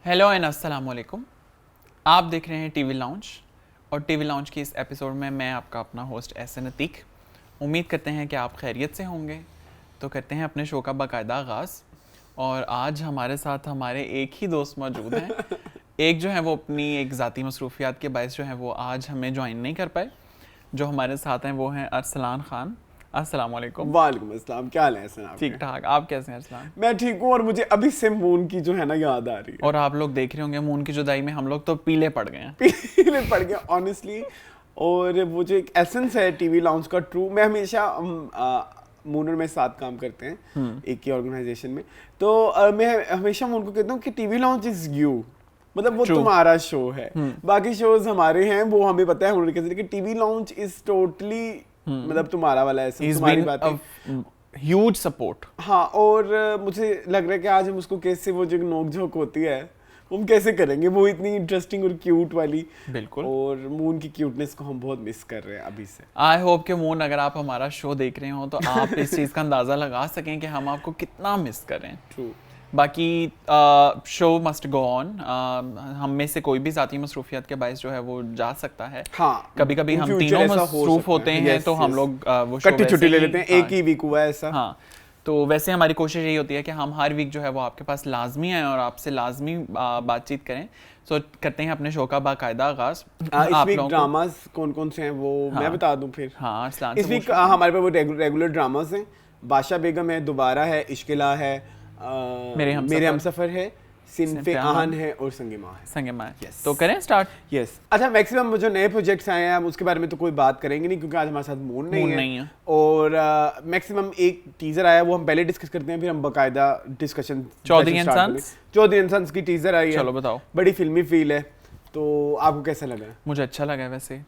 Hello and अस्सलाम वालेकुम। आप देख रहे हैं टीवी लाउंज और टीवी लाउंज की इस एपिसोड में मैं आपका अपना होस्ट एहसन अतीक। उम्मीद करते हैं कि आप खैरियत से होंगे। तो करते हैं अपने शो का बाकायदा आगाज़। और आज हमारे साथ हमारे एक ही दोस्त मौजूद हैं। एक जो है वो अपनी एक ज़ाती मसरूफियात के बायस जो है वो आज हमें ज्वाइन नहीं कर पाए। जो हमारे साथ हैं वो हैं अरसलान खान। अस्सलाम वालेकुम। वालेकुम अस्सलाम। क्या हाल है सर आपके? ठीक ठाक, आप कैसे हैं अरसलान? मैं ठीक हूँ और मुझे अभी से मून की जो है ना याद आ रही है। और आप लोग देख रहे होंगे मून की जुदाई में हम लोग तो पीले पड़ गए हैं। पीले पड़ गया ऑनेस्टली। और वो जो एक एसेंस है टीवी लाउंज का ट्रू, मैं हमेशा मून और मैं साथ काम करते हैं एक ही ऑर्गेनाइजेशन में, तो मैं हमेशा मून को कहता हूँ कि टीवी लाउंज इज यू, मतलब वो तुम्हारा शो है। बाकी शोज हमारे हैं वो हमें पता है, उन्होंने कहते हैं कि टीवी लाउंज इज टोटली मतलब तुम्हारा वाला है, तुम्हारी बात है। Huge support. हाँ, और मुझे लग रहा है कि आज हम उसको कैसे वो जो नोक झोंक होती है हम कैसे करेंगे, वो इतनी इंटरेस्टिंग और क्यूट वाली। बिल्कुल। और मून की क्यूटनेस को हम बहुत मिस कर रहे हैं अभी से। आई होप कि मून अगर आप हमारा शो देख रहे हो तो आप इस चीज़ का अंदाज़ा लगा सकें कि हम आपको कितना मिस कर रहे हैं। ट्रू। बाकी शो मस्ट गो ऑन। हम में से कोई भी ज़ाती मसरूफियत के बायस जो है वो जा सकता है। हाँ, कभी कभी हम तीनों मसरूफ होते हैं तो हम लोग वो शो कट्टी छुट्टी ले लेते हैं। हाँ, एक ही वीक हुआ है ऐसा। हाँ, तो वैसे हमारी कोशिश यही होती है कि हम हर वीक जो है वो आपके पास लाजमी आएँ और आपसे लाजमी बातचीत करें। सो करते हैं अपने शो का बाकायदा आगाज़। इस वीक ड्रामास कौन कौन से हैं वो मैं बता दूं फिर। हाँ, इस वीक हमारे पास वो रेगुलर ड्रामास हैं। बादशाह बेगम है, दोबारा है, इश्किला है, मेरे हमसफर है, सिनफे आहन है और संगमा है। संगमा है। तो करें स्टार्ट। यस। अच्छा, मैक्सिमम जो नए प्रोजेक्ट्स आए हैं हम उसके बारे में तो कोई बात करेंगे नहीं क्योंकि आज हमारे साथ मून नहीं है। और मैक्सिमम एक टीजर आया वो हम पहले डिस्कस करते हैं, फिर हम बाकायदा डिस्कशन। चौधरी एंड सन्स की टीजर आई है। चलो बताओ। बड़ी फिल्मी फील है, तो आपको कैसा लगा? मुझे अच्छा लगा है वैसे।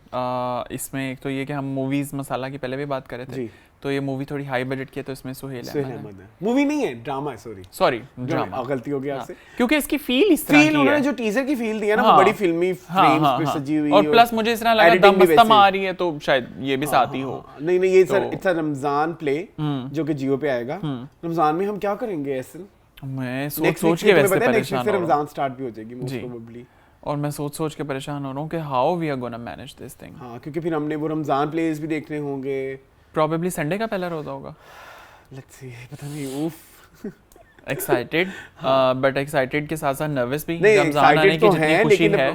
इसमें एक तो ये कि हम मूवीज मसाला की पहले भी बात कर रहे थे, तो ये मूवी थोड़ी हाई बजट की है, तो इसमें सुहेल अहमद है। मूवी नहीं है, ड्रामा है। सॉरी ड्रामा, गलती हो गया आपसे। क्योंकि इसकी फील इस तरह की है। उन्होंने जो टीजर की फील दी है ना, वो बड़ी फिल्मी फ्रेम्स पे सजी हुई और प्लस मुझे इस तरह लगा दमस्तम आ रही है तो शायद ये भी साथ ही हो। नहीं ये sir it's a Ramzan play जो कि जियो पे आएगा। रमजान में हम क्या करेंगे ऐसे? मैं सोच के वैसे परेशान हूं। रमजान स्टार्ट भी हो जाएगी मोस्ट प्रोबेबली, और मैं सोच के परेशान हो रहा हूँ कि how we are gonna manage this thing. हाँ, क्योंकि फिर हमने वो रमजान प्लेस भी देखने होंगे। प्रोबेबली संडे का पहला रोजा होगा। लेट्स सी, पता नहीं। उफ, एक्साइटेड, बट एक्साइटेड के साथ साथ नर्वस भी। रमजान आने की जितनी खुशी है,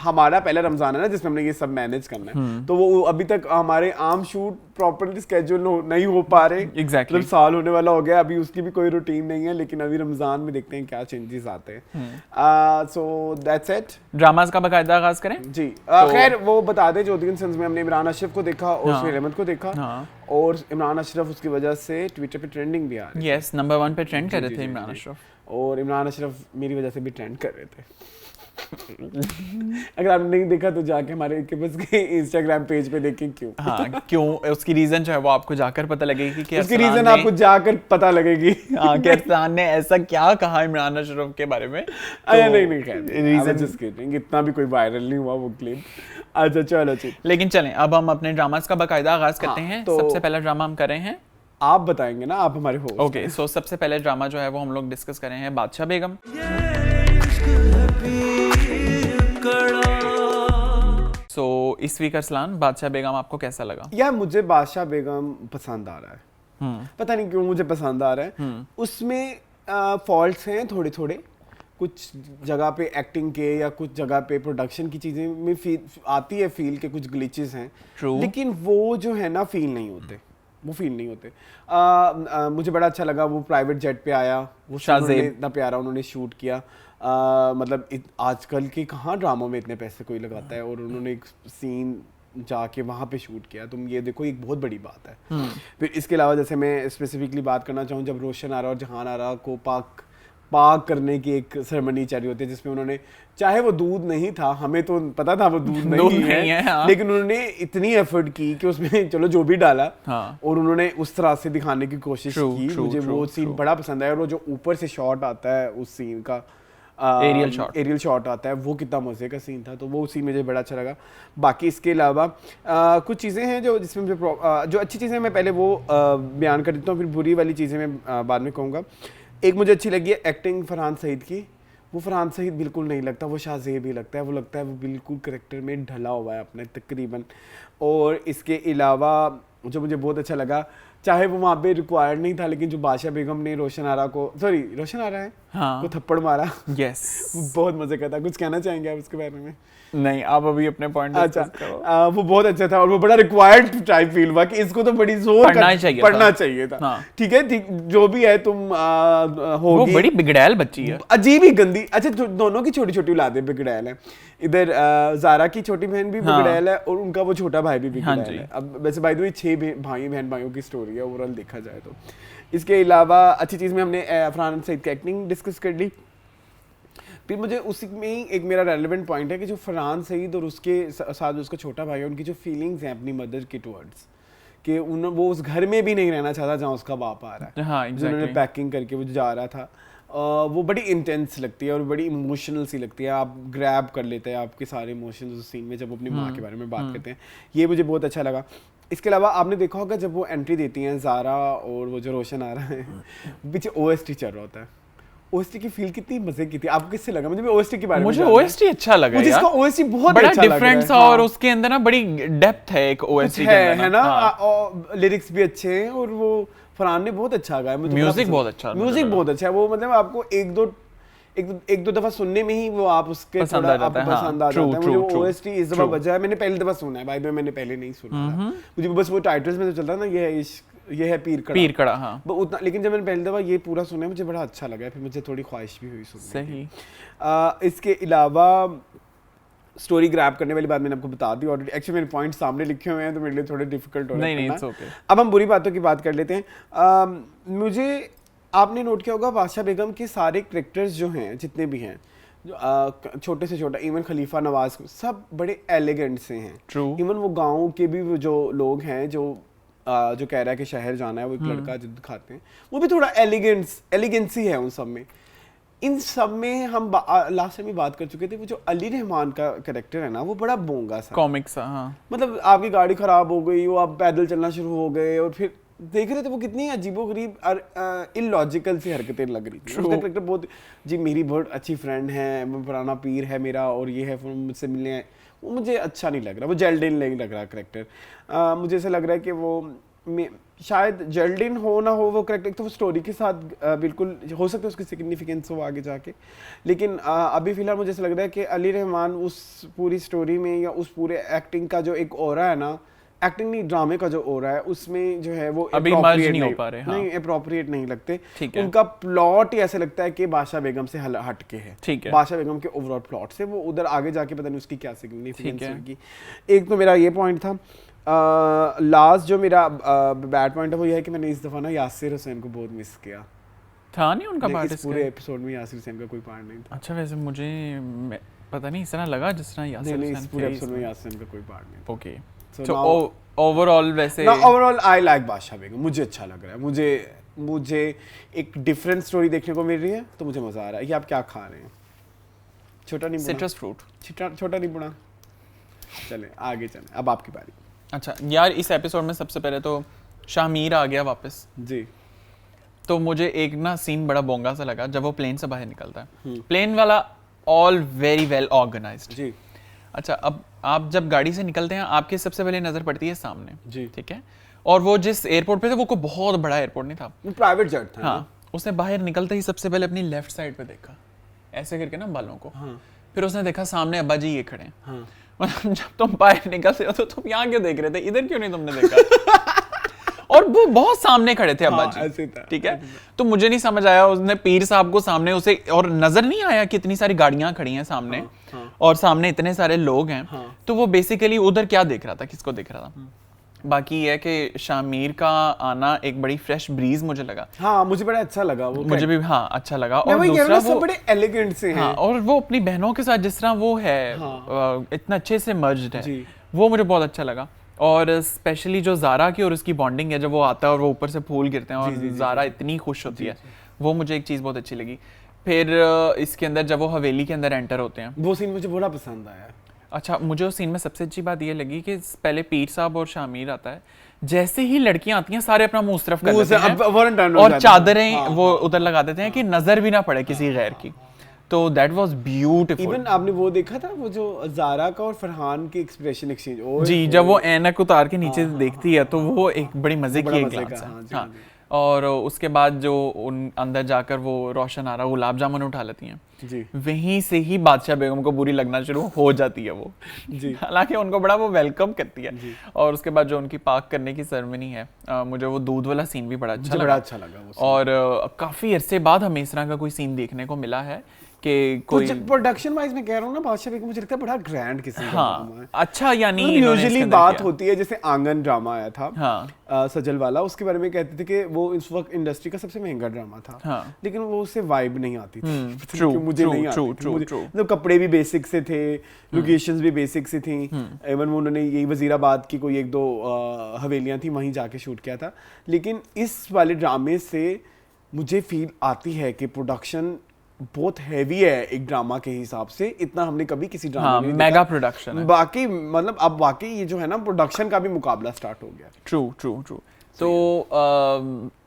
हमारा पहला रमजान है ना जिसमें हमने ये सब मैनेज करना है, तो वो अभी तक हमारे आम शूट प्रॉपर्ली स्केड्यूल नहीं हो पा रहे। एग्जैक्टली। मतलब साल होने वाला हो गया, अभी उसकी भी कोई रूटीन नहीं है, लेकिन अभी रमजान में देखते हैं क्या चेंजेस आते हैं। So that's it. ड्रामास का बाकायदा आगाज करें जी। खैर वो बता दें, चौधरी एंड सन्स में हमने इमरान अशरफ को देखा और सुहेल अहमद को देखा। और इमरान अशरफ उसकी वजह से ट्विटर पे ट्रेंडिंग भी आ रही है। यस, नंबर 1 पे ट्रेंड कर रहे थे इमरान अशरफ। और इमरान अशरफ मेरी वजह से भी ट्रेंड कर रहे थे। अगर आपने नहीं देखा तो जाके हमारे इंस्टाग्राम पेज पे देखें क्यों। हाँ, क्यों उसकी रीजन जो है वो आपको जाकर पता लगेगी कि उसकी रीजन आपको जाकर पता लगेगी। हाँ, कि अरसलान ने ऐसा क्या कहा इमरान अशरफ के बारे में। नहीं खैर रीजन जस्ट किडिंग, इतना भी कोई वायरल नहीं हुआ वो क्लिप। अच्छा चलो ठीक, लेकिन चलें अब हम अपने ड्रामास का बाकायदा आगाज करते हैं। तो सबसे पहला ड्रामा हम कर रहे हैं, आप बताएंगे ना, आप हमारे होस्ट। ओके, सो सबसे पहले ड्रामा जो है वो हम लोग डिस्कस कर रहे हैं बादशाह बेगम। सो इस वीक अरसलान बादशाह बेगम आपको कैसा लगा? यार मुझे बादशाह बेगम पसंद आ रहा है। पता नहीं क्यों मुझे पसंद आ रहा है। उसमें फॉल्ट्स हैं थोड़े थोड़े, कुछ जगह पे एक्टिंग के या कुछ जगह पे प्रोडक्शन की चीजें में आती है फील के, कुछ ग्लिचेस हैं। लेकिन वो जो है ना फील नहीं होते, वो फील नहीं होते। मुझे बड़ा अच्छा लगा वो प्राइवेट जेट पे आया, वो इतना प्यारा उन्होंने शूट किया। मतलब आजकल के कहाँ ड्रामों में इतने पैसे कोई लगाता है, और उन्होंने एक सीन जाके वहाँ पे शूट किया, तुम ये देखो एक बहुत बड़ी बात है। फिर इसके अलावा जैसे मैं स्पेसिफिकली बात करना चाहूँ, जब रोशन आरा और जहान आरा को पाक करने की एक सेरेमनी चल रही होती है जिसमें उन्होंने, चाहे वो दूध नहीं था, हमें तो पता था वो दूध नहीं है, हाँ। लेकिन उन्होंने इतनी एफर्ट की कि उसमें चलो जो भी डाला, हाँ। और उन्होंने उस तरह से दिखाने की कोशिश की। मुझे वो सीन बड़ा पसंद आया, और वो जो ऊपर से शॉट आता है उस सीन का, एरियल शॉट आता है, वो कितना मजे का सीन था, तो वो सीन मुझे बड़ा अच्छा लगा। बाकी इसके अलावा कुछ चीज़ें हैं जो जिसमें मुझे जो अच्छी चीज़ें मैं पहले वो बयान कर देता हूँ, फिर बुरी वाली चीज़ें मैं बाद में कहूँगा। एक मुझे अच्छी लगी है एक्टिंग फरहान सईद की, वो फरहान सईद बिल्कुल नहीं लगता, वो शाहज़ेब ही लगता है। वो लगता है वो बिल्कुल करेक्टर में ढला हुआ है अपने तकरीबन। और इसके अलावा जो मुझे बहुत अच्छा लगा, चाहे वो वहाँ पे रिक्वायर्ड नहीं था, लेकिन जो बादशाह बेगम ने रोशन आरा है हाँ, को थप्पड़ मारा, यस, वो बहुत मजे का था। कुछ कहना चाहेंगे आप उसके बारे में? नहीं, आप अभी अपने पॉइंट अच्छा, वो बहुत अच्छा था और वो बड़ा रिक्वायर्ड टाइप फील हुआ कि इसको तो बड़ी जोर पढ़ना चाहिए था। हाँ। ठीक है, ठीक, जो भी है तुम होगी। वो बड़ी बिगड़ैल बच्ची है, अजीब ही गंदी। अच्छा, दोनों की छोटी छोटी औलादें बिगड़ैल है। इधर जारा की छोटी बहन भी बिगड़ैल है और उनका वो छोटा भाई भी बिगड़ैल है। अब वैसे बाय द वे 6 बहन भाइयों की स्टोरी है ओवरऑल देखा जाए तो। इसके अलावा अच्छी चीज़ में हमने फरहान सईद की एक्टिंग डिस्कस कर ली। फिर मुझे उसी में ही एक मेरा रेलेवेंट पॉइंट है कि जो फरहान सईद और उसके साथ उसका छोटा भाई है, उनकी जो फीलिंग्स हैं अपनी मदर के टुवर्ड्स, कि वो उस घर में भी नहीं रहना चाहता जहाँ उसका बाप आ रहा है। हाँ, exactly. उन्होंने पैकिंग करके वो जा रहा था, वो बड़ी इंटेंस लगती है और बड़ी इमोशनल सी लगती है। आप ग्रैब कर लेते हैं आपके सारे इमोशंस उस सीन में जब वो अपनी माँ के बारे में बात करते हैं। ये मुझे बहुत अच्छा लगा। इसके अलावा आपने देखा होगा जब वो एंट्री देती हैं ज़ारा और वो जो रोशन आ रहा है, पीछे OST चल रहा होता है। OST की फील कितनी मजे की थी। आपको किससे लगा? मुझे OST के बारे में मुझे OST अच्छा लगा यार। मुझे इसका OST बहुत बड़ा अच्छा लगा, डिफरेंट सा, और उसके अंदर ना बड़ी डेप्थ है एक OST के अंदर, है ना। और लिरिक्स भी अच्छे हैं और वो फरहान ने बहुत अच्छा गाया। म्यूजिक बहुत अच्छा, म्यूजिक बहुत अच्छा है। वो मतलब आपको एक दो दफा सुनने में ही वो आप उसके पसंद थोड़ा आ जाता है। पसंद आ जाता है। मुझे वो OST इस दफा true. बजा है, मैंने पहली दफा सुना है भाई, मैंने पहले नहीं सुना था। मुझे बस वो टाइटल्स में तो चलता ना, ये है पीर कड़ा, हाँ, वो उतना। लेकिन जब मैंने पहली दफा ये पूरा सुना मुझे बड़ा अच्छा लगा, फिर मुझे थोड़ी ख्वाहिश भी हुई सुनने सही। इसके अलावा स्टोरी ग्रैब करने वाली बात मैंने आपको बता दी ऑलरेडी। एक्चुअली मेरे पॉइंट सामने लिखे हुए हैं तो मेरे लिए थोड़े डिफिकल्ट हो रहा है। नहीं, okay. अब हम बुरी बातों की बात कर लेते हैं। मुझे आपने नोट किया होगा बादशाह बेगम के सारे कैरेक्टर्स जो हैं, जितने भी हैं, जो छोटे से छोटा, इवन खलीफा नवाज, सब बड़े एलिगेंट से हैं। इवन वो गाँव के भी जो लोग हैं जो कह रहा है कि शहर जाना है, वो एक लड़का जो दिखाते हैं, वो भी थोड़ा एलिगेंसी है उन सब में। इन सब में हम लास्ट टाइम भी बात कर चुके थे, वो जो अली रहमान का कैरेक्टर है ना, वो बड़ा बोंगा सा, कॉमिक सा। हाँ, मतलब आपकी गाड़ी खराब हो गई, वो आप पैदल चलना शुरू हो गए और फिर देख रहे थे वो कितनी अजीबोगरीब और इलॉजिकल सी हरकतें लग रही थी। उसका कैरेक्टर बहुत, जी मेरी बहुत अच्छी फ्रेंड है, वो पुराना पीर है मेरा और ये है, मुझसे मिलने आए, वो मुझे अच्छा नहीं लग रहा। वो जेल्डिन नहीं लग रहा कैरेक्टर। मुझे ऐसा लग रहा है कि वो शायद जेल्डिन हो ना हो वो कैरेक्टर, तो वो स्टोरी के साथ बिल्कुल हो सकता है उसकी सिग्निफिकेंस हो आगे जाके, लेकिन अभी फ़िलहाल मुझे ऐसा लग रहा है कि अली रहमान उस पूरी स्टोरी में या उस पूरे एक्टिंग का जो एक ऑरा है ना, एक्टिंग नहीं ड्रामे का जो ऑरा है, उसमें जो है वो अभी मर्ज नहीं हो पा रहे। नहीं, अप्रोप्रिएट नहीं लगते। है। उनका प्लॉट ही ऐसा लगता है कि बादशाह बेगम से हट के है। ठीक है। बादशाह बेगम के ओवरऑल प्लॉट से वो उधर आगे जाके पता नहीं उसकी क्या सिग्निफिकेंस होगी। एक तो मेरा ये पॉइंट था। लास्ट जो मेरा बैड पॉइंट है वो ये है कि मैंने इस दफा ना यासिर हुसैन को बहुत मिस किया था। नहीं उनका पार्ट इस पूरे एपिसोड में यासिर हुसैन का कोई पार्ट नहीं था। अच्छा, वैसे मुझे पता नहीं, इस तरह लगा जिस तरह यासिर हुसैन इस पूरे एपिसोड में यासिर हुसैन का कोई पार्ट नहीं। ओके, सो ओवरऑल वैसे ओवरऑल आई लाइक बादशाह बेगम, मुझे अच्छा लग रहा है। मुझे एक डिफरेंट स्टोरी देखने को मिल रही है तो मुझे मजा आ रहा है। ये आप क्या खा रहे हैं? छोटा नींबू, सिट्रस फ्रूट, छोटा नींबू। चले आगे चले, अब आपकी बारी। अच्छा यार, इस एपिसोड में सबसे पहले तो शाहमीर आ गया वापस जी। तो मुझे एक ना सीन बड़ा बोंगा सा लगा जब वो प्लेन से बाहर निकलता है। प्लेन वाला ऑल वेरी वेल ऑर्गेनाइज्ड जी। अच्छा, अब आप जब गाड़ी से निकलते हैं आपकी सबसे पहले नजर पड़ती है सामने जी, ठीक है, और वो जिस एयरपोर्ट पे थे वो कोई बहुत बड़ा एयरपोर्ट नहीं था, प्राइवेट जेट था। हाँ, उसने बाहर निकलते ही सबसे पहले अपनी लेफ्ट साइड पे देखा ऐसे करके ना बालों को। हाँ। फिर उसने देखा सामने अब्बा जी ये खड़े हैं। हाँ। जब तुम बाहर निकलते हो तो तुम यहाँ क्यों देख रहे थे, इधर क्यों नहीं तुमने देखा? और वो बहुत सामने खड़े थे अब्बा जी, ठीक है। तो मुझे नहीं समझ आया, उसने पीर साहब को सामने उसे और नजर नहीं आया कि इतनी सारी गाड़ियां खड़ी हैं सामने और सामने इतने सारे लोग हैं। तो वो बेसिकली उधर क्या देख रहा था, किसको देख रहा था? बाकी ये है कि शामीर का आना एक बड़ी फ्रेश ब्रीज मुझे लगा। हाँ, मुझे बड़ा अच्छा लगा वो, मुझे भी हाँ अच्छा लगा। और दूसरा वो बड़े एलिगेंट से हैं। हाँ, और वो अपनी बहनों के साथ जिस तरह वो है इतना अच्छे से मर्ज्ड है, वो मुझे बहुत अच्छा लगा। और स्पेशली जो ज़ारा की और उसकी बॉन्डिंग है, जब वो आता है और वो ऊपर से फूल गिरते हैं और ज़ारा इतनी खुश होती है, वो मुझे एक चीज़ बहुत अच्छी लगी। फिर इसके अंदर जब वो हवेली के अंदर एंटर होते हैं, वो सीन मुझे बड़ा पसंद आया। अच्छा, मुझे उस सीन में सबसे अच्छी बात ये लगी कि पहले पीर साहब और शामीर आता है, जैसे ही लड़कियां आती हैं सारे अपना मुंह तरफ कर लेते हैं और चादरें वो उधर लगा देते हैं कि नजर भी ना पड़े किसी गैर की। तो दैट वाज ब्यूटीफुल। इवन आपने वो देखा था वो जो ज़ारा का और फरहान की एक्सप्रेशन एक्सचेंज, जी, जब वो ऐनक उतार के नीचे देखती है तो वो एक बड़ी मजे की एक ग्लांस है। हाँ, और उसके बाद जो उन अंदर जाकर वो रोशन आरा गुलाब जामुन उठा लेती हैं जी, वहीं से ही बादशाह बेगम को बुरी लगना शुरू हो जाती है वो जी। हालांकि उनको बड़ा वो वेलकम करती है। और उसके बाद जो उनकी पाक करने की सेरेमनी है, मुझे वो दूध वाला सीन भी बड़ा अच्छा लगा वो। और काफी अरसे बाद हमें इस तरह का कोई सीन देखने को मिला है कि कोई प्रोडक्शन वाइज में कह रहा हूँ ना, बादशाह बेगम मुझे लगता है बड़ा ग्रैंड किस्म का ड्रामा है। अच्छा, यानी यूजुअली बात होती है जैसे आंगन ड्रामा आया था, हाँ, सजल वाला, उसके बारे में कहते थे कि वो इस वक्त इंडस्ट्री का सबसे महंगा ड्रामा था, हाँ, लेकिन वो उससे वाइब नहीं आती थी। मुझे नहीं आती थी। मतलब कपड़े भी बेसिक से थे, लोकेशंस भी बेसिक से थी। इवन उन्होंने यही वजीराबाद की कोई 1-2 हवेलियां थी, वहीं जाके शूट किया था। लेकिन इस वाले ड्रामे से मुझे फील आती है कि प्रोडक्शन बहुत हैवी है एक ड्रामा के हिसाब से, इतना हमने कभी किसी ड्रामा में मेगा प्रोडक्शन है। बाकी मतलब अब वाकई ये जो है ना प्रोडक्शन का भी मुकाबला स्टार्ट हो गया। ट्रू। तो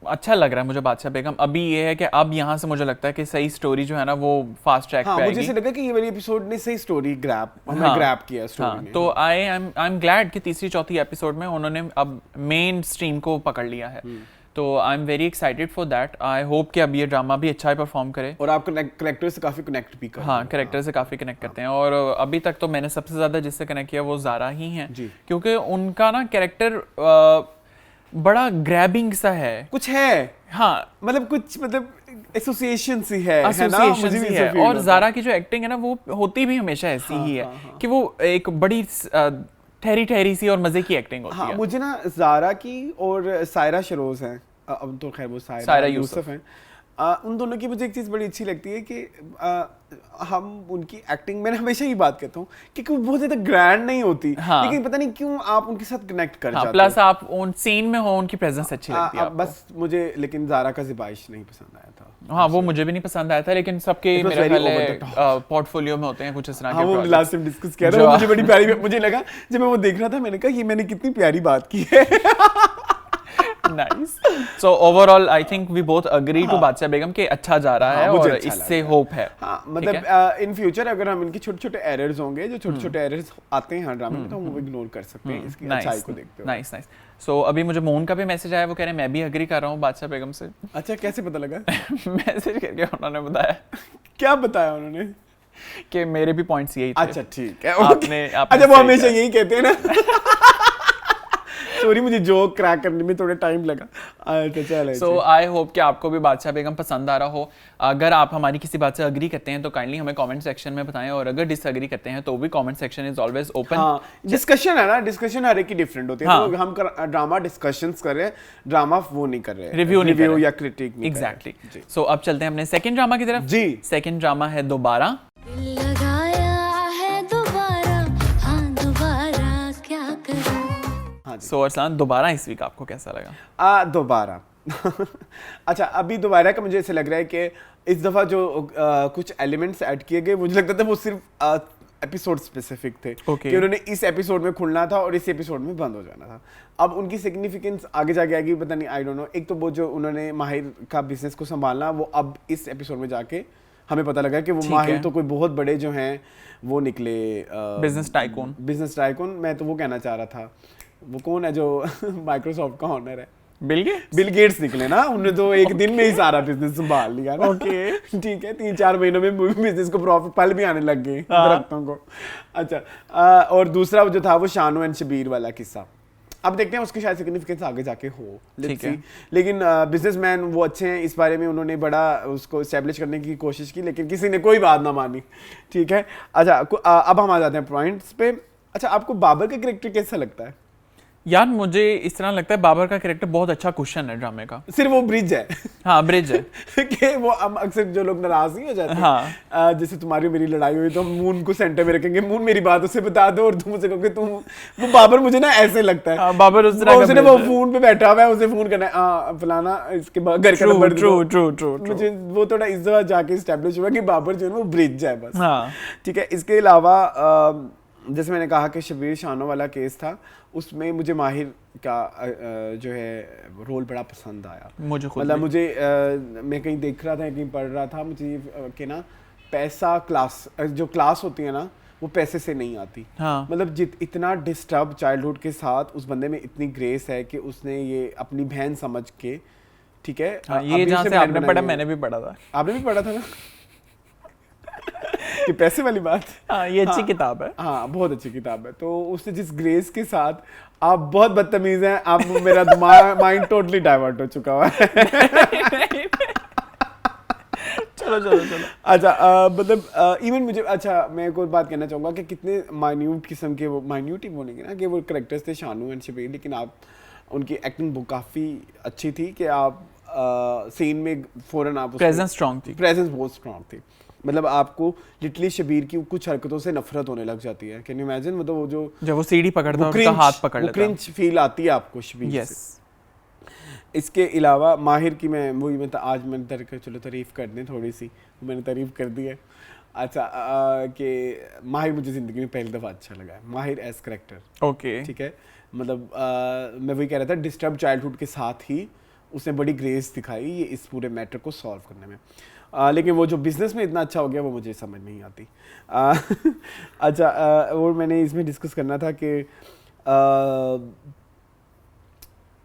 अच्छा लग रहा है मुझे बादशाह बेगम। अभी ये है कि अब यहाँ से मुझे लगता है कि सही स्टोरी जो है ना वो फास्ट ट्रैक पे आएगी। मुझे ऐसा लगा कि ये वाली एपिसोड ने सही स्टोरी ग्रैब किया स्टोरी ने। तो आई एम ग्लैड कि तीसरी चौथी एपिसोड में उन्होंने अब मेन स्ट्रीम को पकड़ लिया है। तो I am very excited for that. I hope कि अब ये ड्रामा भी अच्छा परफॉर्म करे और आप कैरेक्टर से काफी कनेक्ट भी करते हैं। हाँ, कैरेक्टर से काफी कनेक्ट करते हैं। और अभी तक तो मैंने सबसे ज्यादा जिससे कनेक्ट किया वो ज़ारा ही हैं, क्योंकि उनका ना कैरेक्टर बड़ा ग्रैबिंग सा है, कुछ है। हाँ, मतलब एसोसिएशन सी है ना, और ज़ारा की जो एक्टिंग है ना वो होती भी हमेशा ऐसी ही है कि वो एक बड़ी ठहरी सी और मजे की एक्टिंग होती है। मुझे ना ज़ारा की और सायरा शरोज हैं, अब तो खैर वो सायरा यूसुफ हैं, उन दोनों की मुझे एक चीज़ बड़ी अच्छी लगती है कि हम उनकी एक्टिंग, मैंने हमेशा ही बात कहता हूँ कि बहुत ज़्यादा ग्रैंड नहीं होती, लेकिन पता नहीं क्यों आप उनके साथ कनेक्ट कर जाते हो। प्लस आप उन सीन में हो, उनकी प्रेजेंस अच्छी लगती है। बस मुझे लेकिन ज़ारा का ज़िबाइश नहीं पसंद आया था। हाँ, वो मुझे भी नहीं पसंद आया था, लेकिन सबके मेरे ख्याल है पोर्टफोलियो में होते हैं कुछ इस तरह के। वो लास्ट टाइम डिस्कस किया था, मुझे बड़ी प्यारी मुझे लगा जब मैं वो देख रहा था, मैंने कहा ये मैंने कितनी प्यारी बात की है। Nice. So overall, I think we both agree to बादशाह बेगम के अच्छा जा रहा है और अच्छा इससे होप है। हाँ, मतलब इन फ्यूचर अगर हम इनके छोटे-छोटे एरर्स होंगे, जो छोटे-छोटे एरर्स आते हैं ड्रामे में, तो हम वो इग्नोर कर सकते हैं इसकी अच्छाई को देखते हुए। नाइस। सो अभी मुझे मोहन का भी मैसेज आया, वो कह रहे हैं मैं भी एग्री कर रहा हूँ बादशाह बेगम से। अच्छा, कैसे पता लगा? मैसेज करके उन्होंने बताया। क्या बताया उन्होंने? कि मेरे भी पॉइंट्स यही थे। अच्छा, ठीक है। आपने अच्छा, वो हमेशा यही कहते हैं ना। सॉरी, मुझे जोक क्रैक करने में थोड़ा टाइम लगा। सो आई होप कि आपको भी बादशाह बेगम पसंद आ रहा हो। अगर आप हमारी किसी बात से अग्री करते हैं तो काइंडली हमें कमेंट सेक्शन में बताएं, और अगर डिसएग्री करते हैं तो भी comment section is always open. Discussion है ना, डिस्कशन हर एक की डिफरेंट होती है। तो हम ड्रामा डिस्कशंस कर रहे हैं, ड्रामा वो नहीं कर रहे, रिव्यू या क्रिटिक नहीं। एग्जैक्टली। सो अब चलते हैं अपने सेकंड ड्रामा की तरफ। जी, सेकंड ड्रामा है दोबारा। सो अरसलान, दोबारा इस वीक आपको कैसा लगा? दोबारा अच्छा, अभी दोबारा का मुझे ऐसा लग रहा है कि इस दफ़ा जो कुछ एलिमेंट्स ऐड किए गए, मुझे लगता था वो सिर्फ एपिसोड स्पेसिफिक थे कि उन्होंने इस एपिसोड में खुलना था और इस एपिसोड में बंद हो जाना था। अब उनकी सिग्निफिकेंस आगे जाके आएगी, पता नहीं, आई डोंट नो। एक तो वो जो उन्होंने माहिर का बिजनेस को संभालना, वो अब इस एपिसोड में जाके हमें पता लगा कि वो माहिर तो कोई बहुत बड़े जो हैं वो निकले बिजनेस टाइकून। मैं तो वो कहना चाह रहा था, वो कौन है जो माइक्रोसॉफ्ट का ऑनर है? बिल गेट्स निकले ना, उन्होंने तो एक दिन में ही सारा बिजनेस संभाल लिया ना। ओके, ठीक है, 3-4 महीनों में बिजनेस को प्रॉफिट पल भी आने लग गए दरख्तों को। अच्छा, और दूसरा जो था वो शानो एंड शबीर वाला किस्सा, अब देखते हैं उसकी शायद सिग्निफिकेंस आगे जाके हो। लेकिन बिजनेसमैन वो अच्छे हैं, इस बारे में उन्होंने बड़ा उसको एस्टेब्लिश करने की कोशिश की, लेकिन किसी ने कोई बात ना मानी। ठीक है, अच्छा, अब हम आ जाते हैं पॉइंट्स पे। अच्छा, आपको बाबर का कैरेक्टर कैसा लगता है? यार, मुझे इस तरह लगता है बाबर का कैरेक्टर बहुत अच्छा क्वेश्चन है ड्रामे का। सिर्फ वो ब्रिज है। हाँ, ब्रिज है कि वो अक्सर जो लोग नाराज नहीं हो जाते, हाँ, जैसे तुम्हारी मेरी लड़ाई हुई तो हम मून को सेंटर में रखेंगे, मून मेरी बात उसे बता दो और तुम उसे कहोगे तुम। वो बाबर मुझे ना ऐसे लगता है। बाबर उस तरह का वो फोन पे बैठा हुआ है, उसे फोन करना है, फलाना इसके घर का नंबर दो। ट्रू। मुझे वो थोड़ा इस जगह जाके एस्टैब्लिश हुआ कि बाबर जो है वो ब्रिज है बस। हाँ, ठीक है। इसके अलावा जैसे मैंने कहा कि शबीर शानो वाला केस था, उसमें मुझे माहिर का जो है रोल बड़ा पसंद आया। मुझे मतलब मुझे मैं कहीं देख रहा था, कहीं पढ़ रहा था, मुझे कि ना पैसा क्लास जो क्लास होती है ना वो पैसे से नहीं आती। हाँ। मतलब इतना डिस्टर्ब चाइल्डहुड के साथ उस बंदे में इतनी ग्रेस है कि उसने ये अपनी बहन समझ के, ठीक है, हाँ, ये जहाँ से आपने पढ़ा मैंने भी पढ़ा था। आपने भी पढ़ा था ना कि पैसे वाली बात। हाँ, ये अच्छी किताब है। हाँ, बहुत अच्छी किताब है। तो उसने जिस ग्रेस के साथ, आप बहुत बदतमीज हैं, आप मेरा दिमाग माइंड टोटली डाइवर्ट हो चुका हुआ है। चलो। अच्छा, मतलब इवन मुझे, अच्छा मैं एक और बात कहना चाहूँगा कि कितने माइन्यूट किस्म के, वो माइन्यूट ही बोलेंगे ना कि वो करेक्टर्स थे शानू एंड शबीर, लेकिन आप उनकी एक्टिंग बहुत काफ़ी अच्छी थी कि आप सीन में फ़ौरन आप प्रेजेंस स्ट्रांग थी, प्रेजेंस बहुत स्ट्रांग थी। मतलब आपको लिटरली शबीर की कुछ हरकतों से नफरत होने लग जाती है। कैन यू इमेजिन, मतलब वो जो जब वो सीढ़ी पकड़ता है उसका हाथ पकड़ लेता है, क्रिंज फील आती है आपको शबीर से। इसके अलावा माहिर की मैं मूवी में आज मैंने चलो तारीफ कर दें थोड़ी सी, मैंने तारीफ कर दी है। अच्छा, कि माहिर मुझे ज़िंदगी में पहली दफ़ा अच्छा लगा है, माहिर एज करेक्टर। ओके, ठीक है, मतलब मैं वही कह रहा था, डिस्टर्ब चाइल्डहुड के साथ ही उसने बड़ी ग्रेस दिखाई ये इस पूरे मैटर को सॉल्व करने में। लेकिन वो जो बिज़नेस में इतना अच्छा हो गया वो मुझे समझ नहीं आती। अच्छा, और मैंने इसमें डिस्कस करना था कि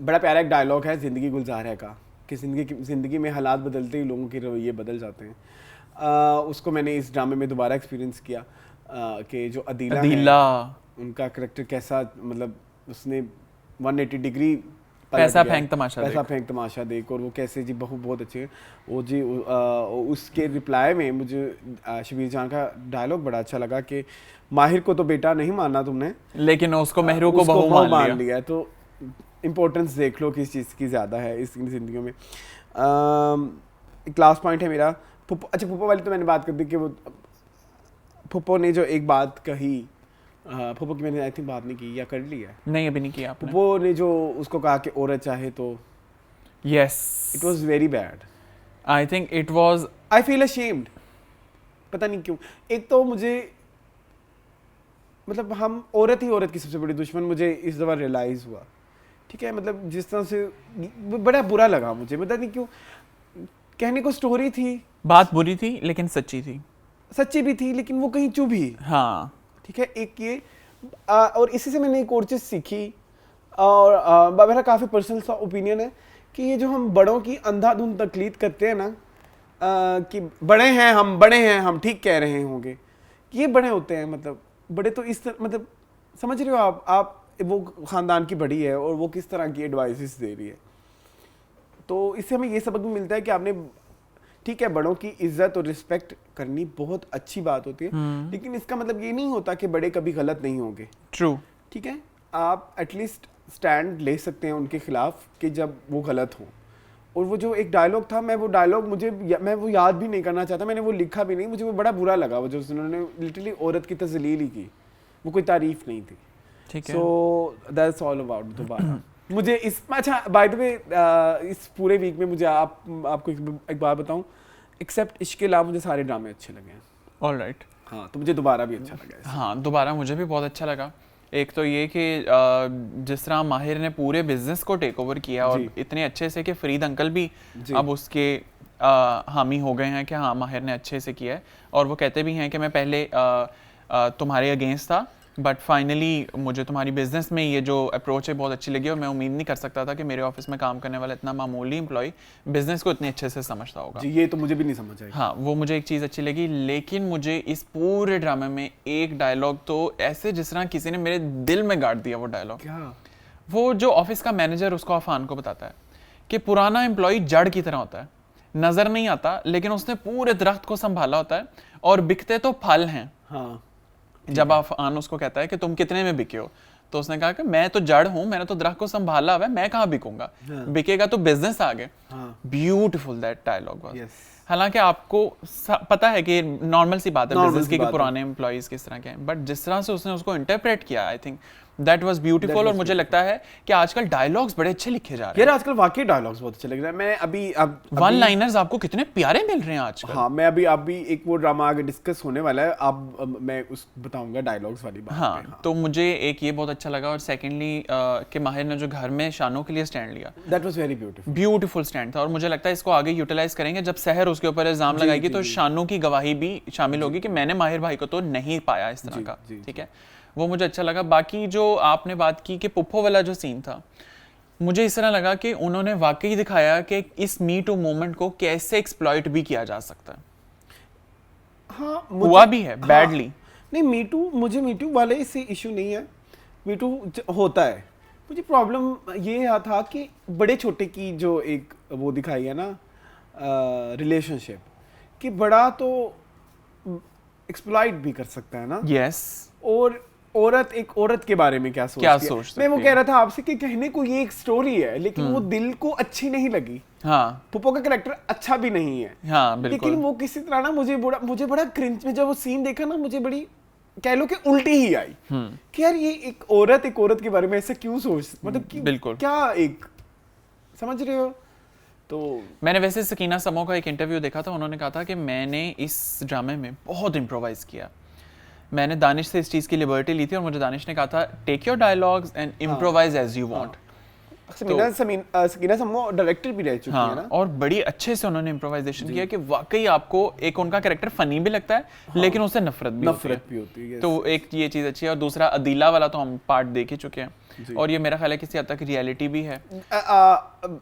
बड़ा प्यारा एक डायलॉग है ज़िंदगी गुलजार है का, कि ज़िंदगी में हालात बदलते ही लोगों के रवैये बदल जाते हैं। उसको मैंने इस ड्रामे में दोबारा एक्सपीरियंस किया कि जो अदीला है, उनका करेक्टर कैसा, मतलब उसने 180 डिग्री पैसा फेंक तमाशा देख, और वो कैसे जी बहू बहुत अच्छे हैं वो जी। उसके रिप्लाई में मुझे शबीर जान का डायलॉग बड़ा अच्छा लगा कि माहिर को तो बेटा नहीं माना तुमने, लेकिन उसको महरू को बहू मान लिया। है तो इम्पोर्टेंस देख लो किस चीज़ की ज़्यादा है इस ज़िंदगी में। एक लास्ट पॉइंट है मेरा, अच्छा पुप्पो वाली तो मैंने बात कर दी कि वो पुप्पो ने जो एक बात कही, पुप्पो की मैंने आई थिंक बात नहीं की या कर ली है? नहीं, अभी नहीं किया आपने। पुप्पो ने जो उसको कहा कि औरत चाहे तो, yes, it was very bad. I think it was, I feel ashamed, पता नहीं क्यों। एक तो मुझे, मतलब हम औरत ही औरत की सबसे बड़ी दुश्मन, मुझे इस दफ़ा रियलाइज़ हुआ। ठीक है, मतलब जिस तरह से बड़ा बुरा लगा मुझे, पता नहीं क्यों। कहने को स्टोरी थी, बात बुरी थी लेकिन सच्ची थी, सच्ची भी थी, लेकिन वो कहीं चुभी। हाँ, ठीक है, एक ये और इसी से मैंने एक और चीज़ सीखी, और मेरा काफ़ी पर्सनल सा ओपिनियन है कि ये जो हम बड़ों की अंधाधुंध तकलीद करते हैं ना, कि बड़े हैं हम ठीक कह रहे होंगे, ये बड़े होते हैं, मतलब बड़े तो इस तरह, मतलब समझ रहे हो आप वो ख़ानदान की बड़ी है और वो किस तरह की एडवाइसेस दे रही है। तो इससे हमें ये सबक भी मिलता है कि आपने, ठीक है, बड़ों की इज्जत और रिस्पेक्ट करनी बहुत अच्छी बात होती है, लेकिन इसका मतलब ये नहीं होता कि बड़े कभी गलत नहीं होंगे। ट्रू, ठीक है, आप एटलीस्ट स्टैंड ले सकते हैं उनके खिलाफ कि जब वो गलत हो। और वो जो एक डायलॉग था, मैं वो याद भी नहीं करना चाहता, मैंने वो लिखा भी नहीं, मुझे वो बड़ा बुरा लगा, वो जो उन्होंने लिटरली औरत की तज़लील ही की, वो कोई तारीफ नहीं थी। ठीक है, सो दैट्स ऑल अबाउट दोबारा। मुझे अच्छा बाय द वे, इस पूरे वीक में मुझे आपको एक बात बताऊं, एक्सेप्ट इश्क के अलावा मुझे सारे ड्रामे अच्छे लगे हैं। ऑलराइट, हाँ, तो मुझे दोबारा भी अच्छा लगा है। हाँ, दोबारा मुझे भी बहुत अच्छा लगा। एक तो ये कि जिस तरह माहिर ने पूरे बिजनेस को टेक ओवर किया, और इतने अच्छे से कि फरीद अंकल भी अब उसके हामी हो गए हैं कि हाँ, माहिर ने अच्छे से किया है। और वो कहते भी हैं कि मैं पहले तुम्हारे अगेंस्ट था, बट फाइनली मुझे तुम्हारी बिजनेस में ये जो अप्रोच है बहुत अच्छी लगी, और मैं उम्मीद नहीं कर सकता था कि मेरे ऑफिस में काम करने वाला इतना मामूली एम्प्लॉय बिजनेस को इतने अच्छे से समझता होगा। जी, ये तो मुझे भी नहीं समझ आई। हाँ, वो मुझे एक चीज़ अच्छी लगी, लेकिन मुझे इस पूरे ड्रामे में एक डायलॉग तो ऐसे जिस तरह किसी ने मेरे दिल में गाड़ दिया। वो डायलॉग क्या? वो जो ऑफिस का मैनेजर उसको अफान को बताता है कि पुराना एम्प्लॉय जड़ की तरह होता है, नजर नहीं आता, लेकिन उसने पूरे दरख्त को संभाला होता है, और बिकते तो फल हैं। हाँ, जब अफान उसको कहता है कि तुम कितने में बिके हो, तो उसने कहा कि मैं तो जड़ हूं, मैंने तो दरख्त को संभाला हुआ है, मैं कहाँ बिकूंगा, बिकेगा तो बिजनेस आगे। Beautiful that dialogue was. हालांकि आपको पता है कि नॉर्मल सी बात है बिजनेस की कि पुराने एम्प्लॉइज किस तरह के हैं, बट जिस तरह से उसने उसको इंटरप्रेट किया, I think that was beautiful. और मुझे लगता है कि आजकल डायलॉग्स बड़े अच्छे लिखे जा रहे हैं। यार आजकल वाकई डायलॉग्स बहुत अच्छे लग रहे हैं। मैं अभी वन लाइनर्स आपको कितने प्यारे मिल रहे हैं आजकल। हाँ, मैं अभी एक वो ड्रामा आगे डिस्कस होने वाला है, अब मैं उस बताऊंगा डायलॉग्स वाली बात। हाँ, तो मुझे एक ये बहुत अच्छा लगा, और सेकेंडली कि माहिर ने जो घर में शानों के लिए स्टैंड लिया, that was very beautiful stand था। और मुझे लगता है इसको आगे यूटिलाइज करेंगे जब सहर उसके ऊपर इल्जाम लगाएगी तो शानू की गवाही भी शामिल होगी कि मैंने माहिर भाई को तो नहीं पाया इस तरह का, ठीक है, वो मुझे अच्छा लगा। बाकी जो आपने बात की कि पुप्पो वाला जो सीन था, मुझे इस तरह लगा कि उन्होंने वाकई दिखाया कि इस मी टू मूवमेंट को कैसे एक्सप्लॉइट भी किया जा सकता है। हाँ, हुआ भी है बैडली। हाँ, नहीं मुझे मीटू वाले इससे इशू नहीं है, मीटू होता है। मुझे प्रॉब्लम ये था कि बड़े छोटे की जो एक वो दिखाई है ना रिलेशनशिप, कि बड़ा तो एक्सप्लॉइट भी कर सकता है ना। यस। और औरत एक औरत के बारे में क्या सोचती है? मैं वो कह रहा था आपसे कि कहने को ये एक स्टोरी है, लेकिन वो दिल को अच्छी नहीं लगी। हाँ, पुप्पो का कैरेक्टर अच्छा भी नहीं है। हाँ, बिल्कुल। लेकिन वो किसी तरह ना मुझे बड़ा क्रिंज में जब वो सीन देखा ना, मुझे बड़ी कह लो कि उल्टी ही आई कि यार ये एक औरत के बारे में ऐसा क्यों सोच, मतलब बिल्कुल क्या एक, समझ रहे हो? तो मैंने वैसे सकीना समो का एक इंटरव्यू देखा था, उन्होंने कहा था कि मैंने इस ड्रामे में बहुत इम्प्रोवाइज किया, मैंने दानिश से इस चीज़ की लिबर्टी ली थी और मुझे दानिश ने कहा था take your dialogues and improvise as you want. Sakina Samo director भी रह चुकी है ना, और बड़ी अच्छे से उन्होंने इम्प्रोवाइजेशन किया कि वाकई आपको एक उनका कैरेक्टर फनी भी लगता है, लेकिन उससे नफरत भी होती है। तो एक ये चीज़ अच्छी है। और दूसरा अदीला वाला तो हम पार्ट देख ही चुके हैं, और ये मेरा ख्याल है किसी हद तक रियलिटी भी है।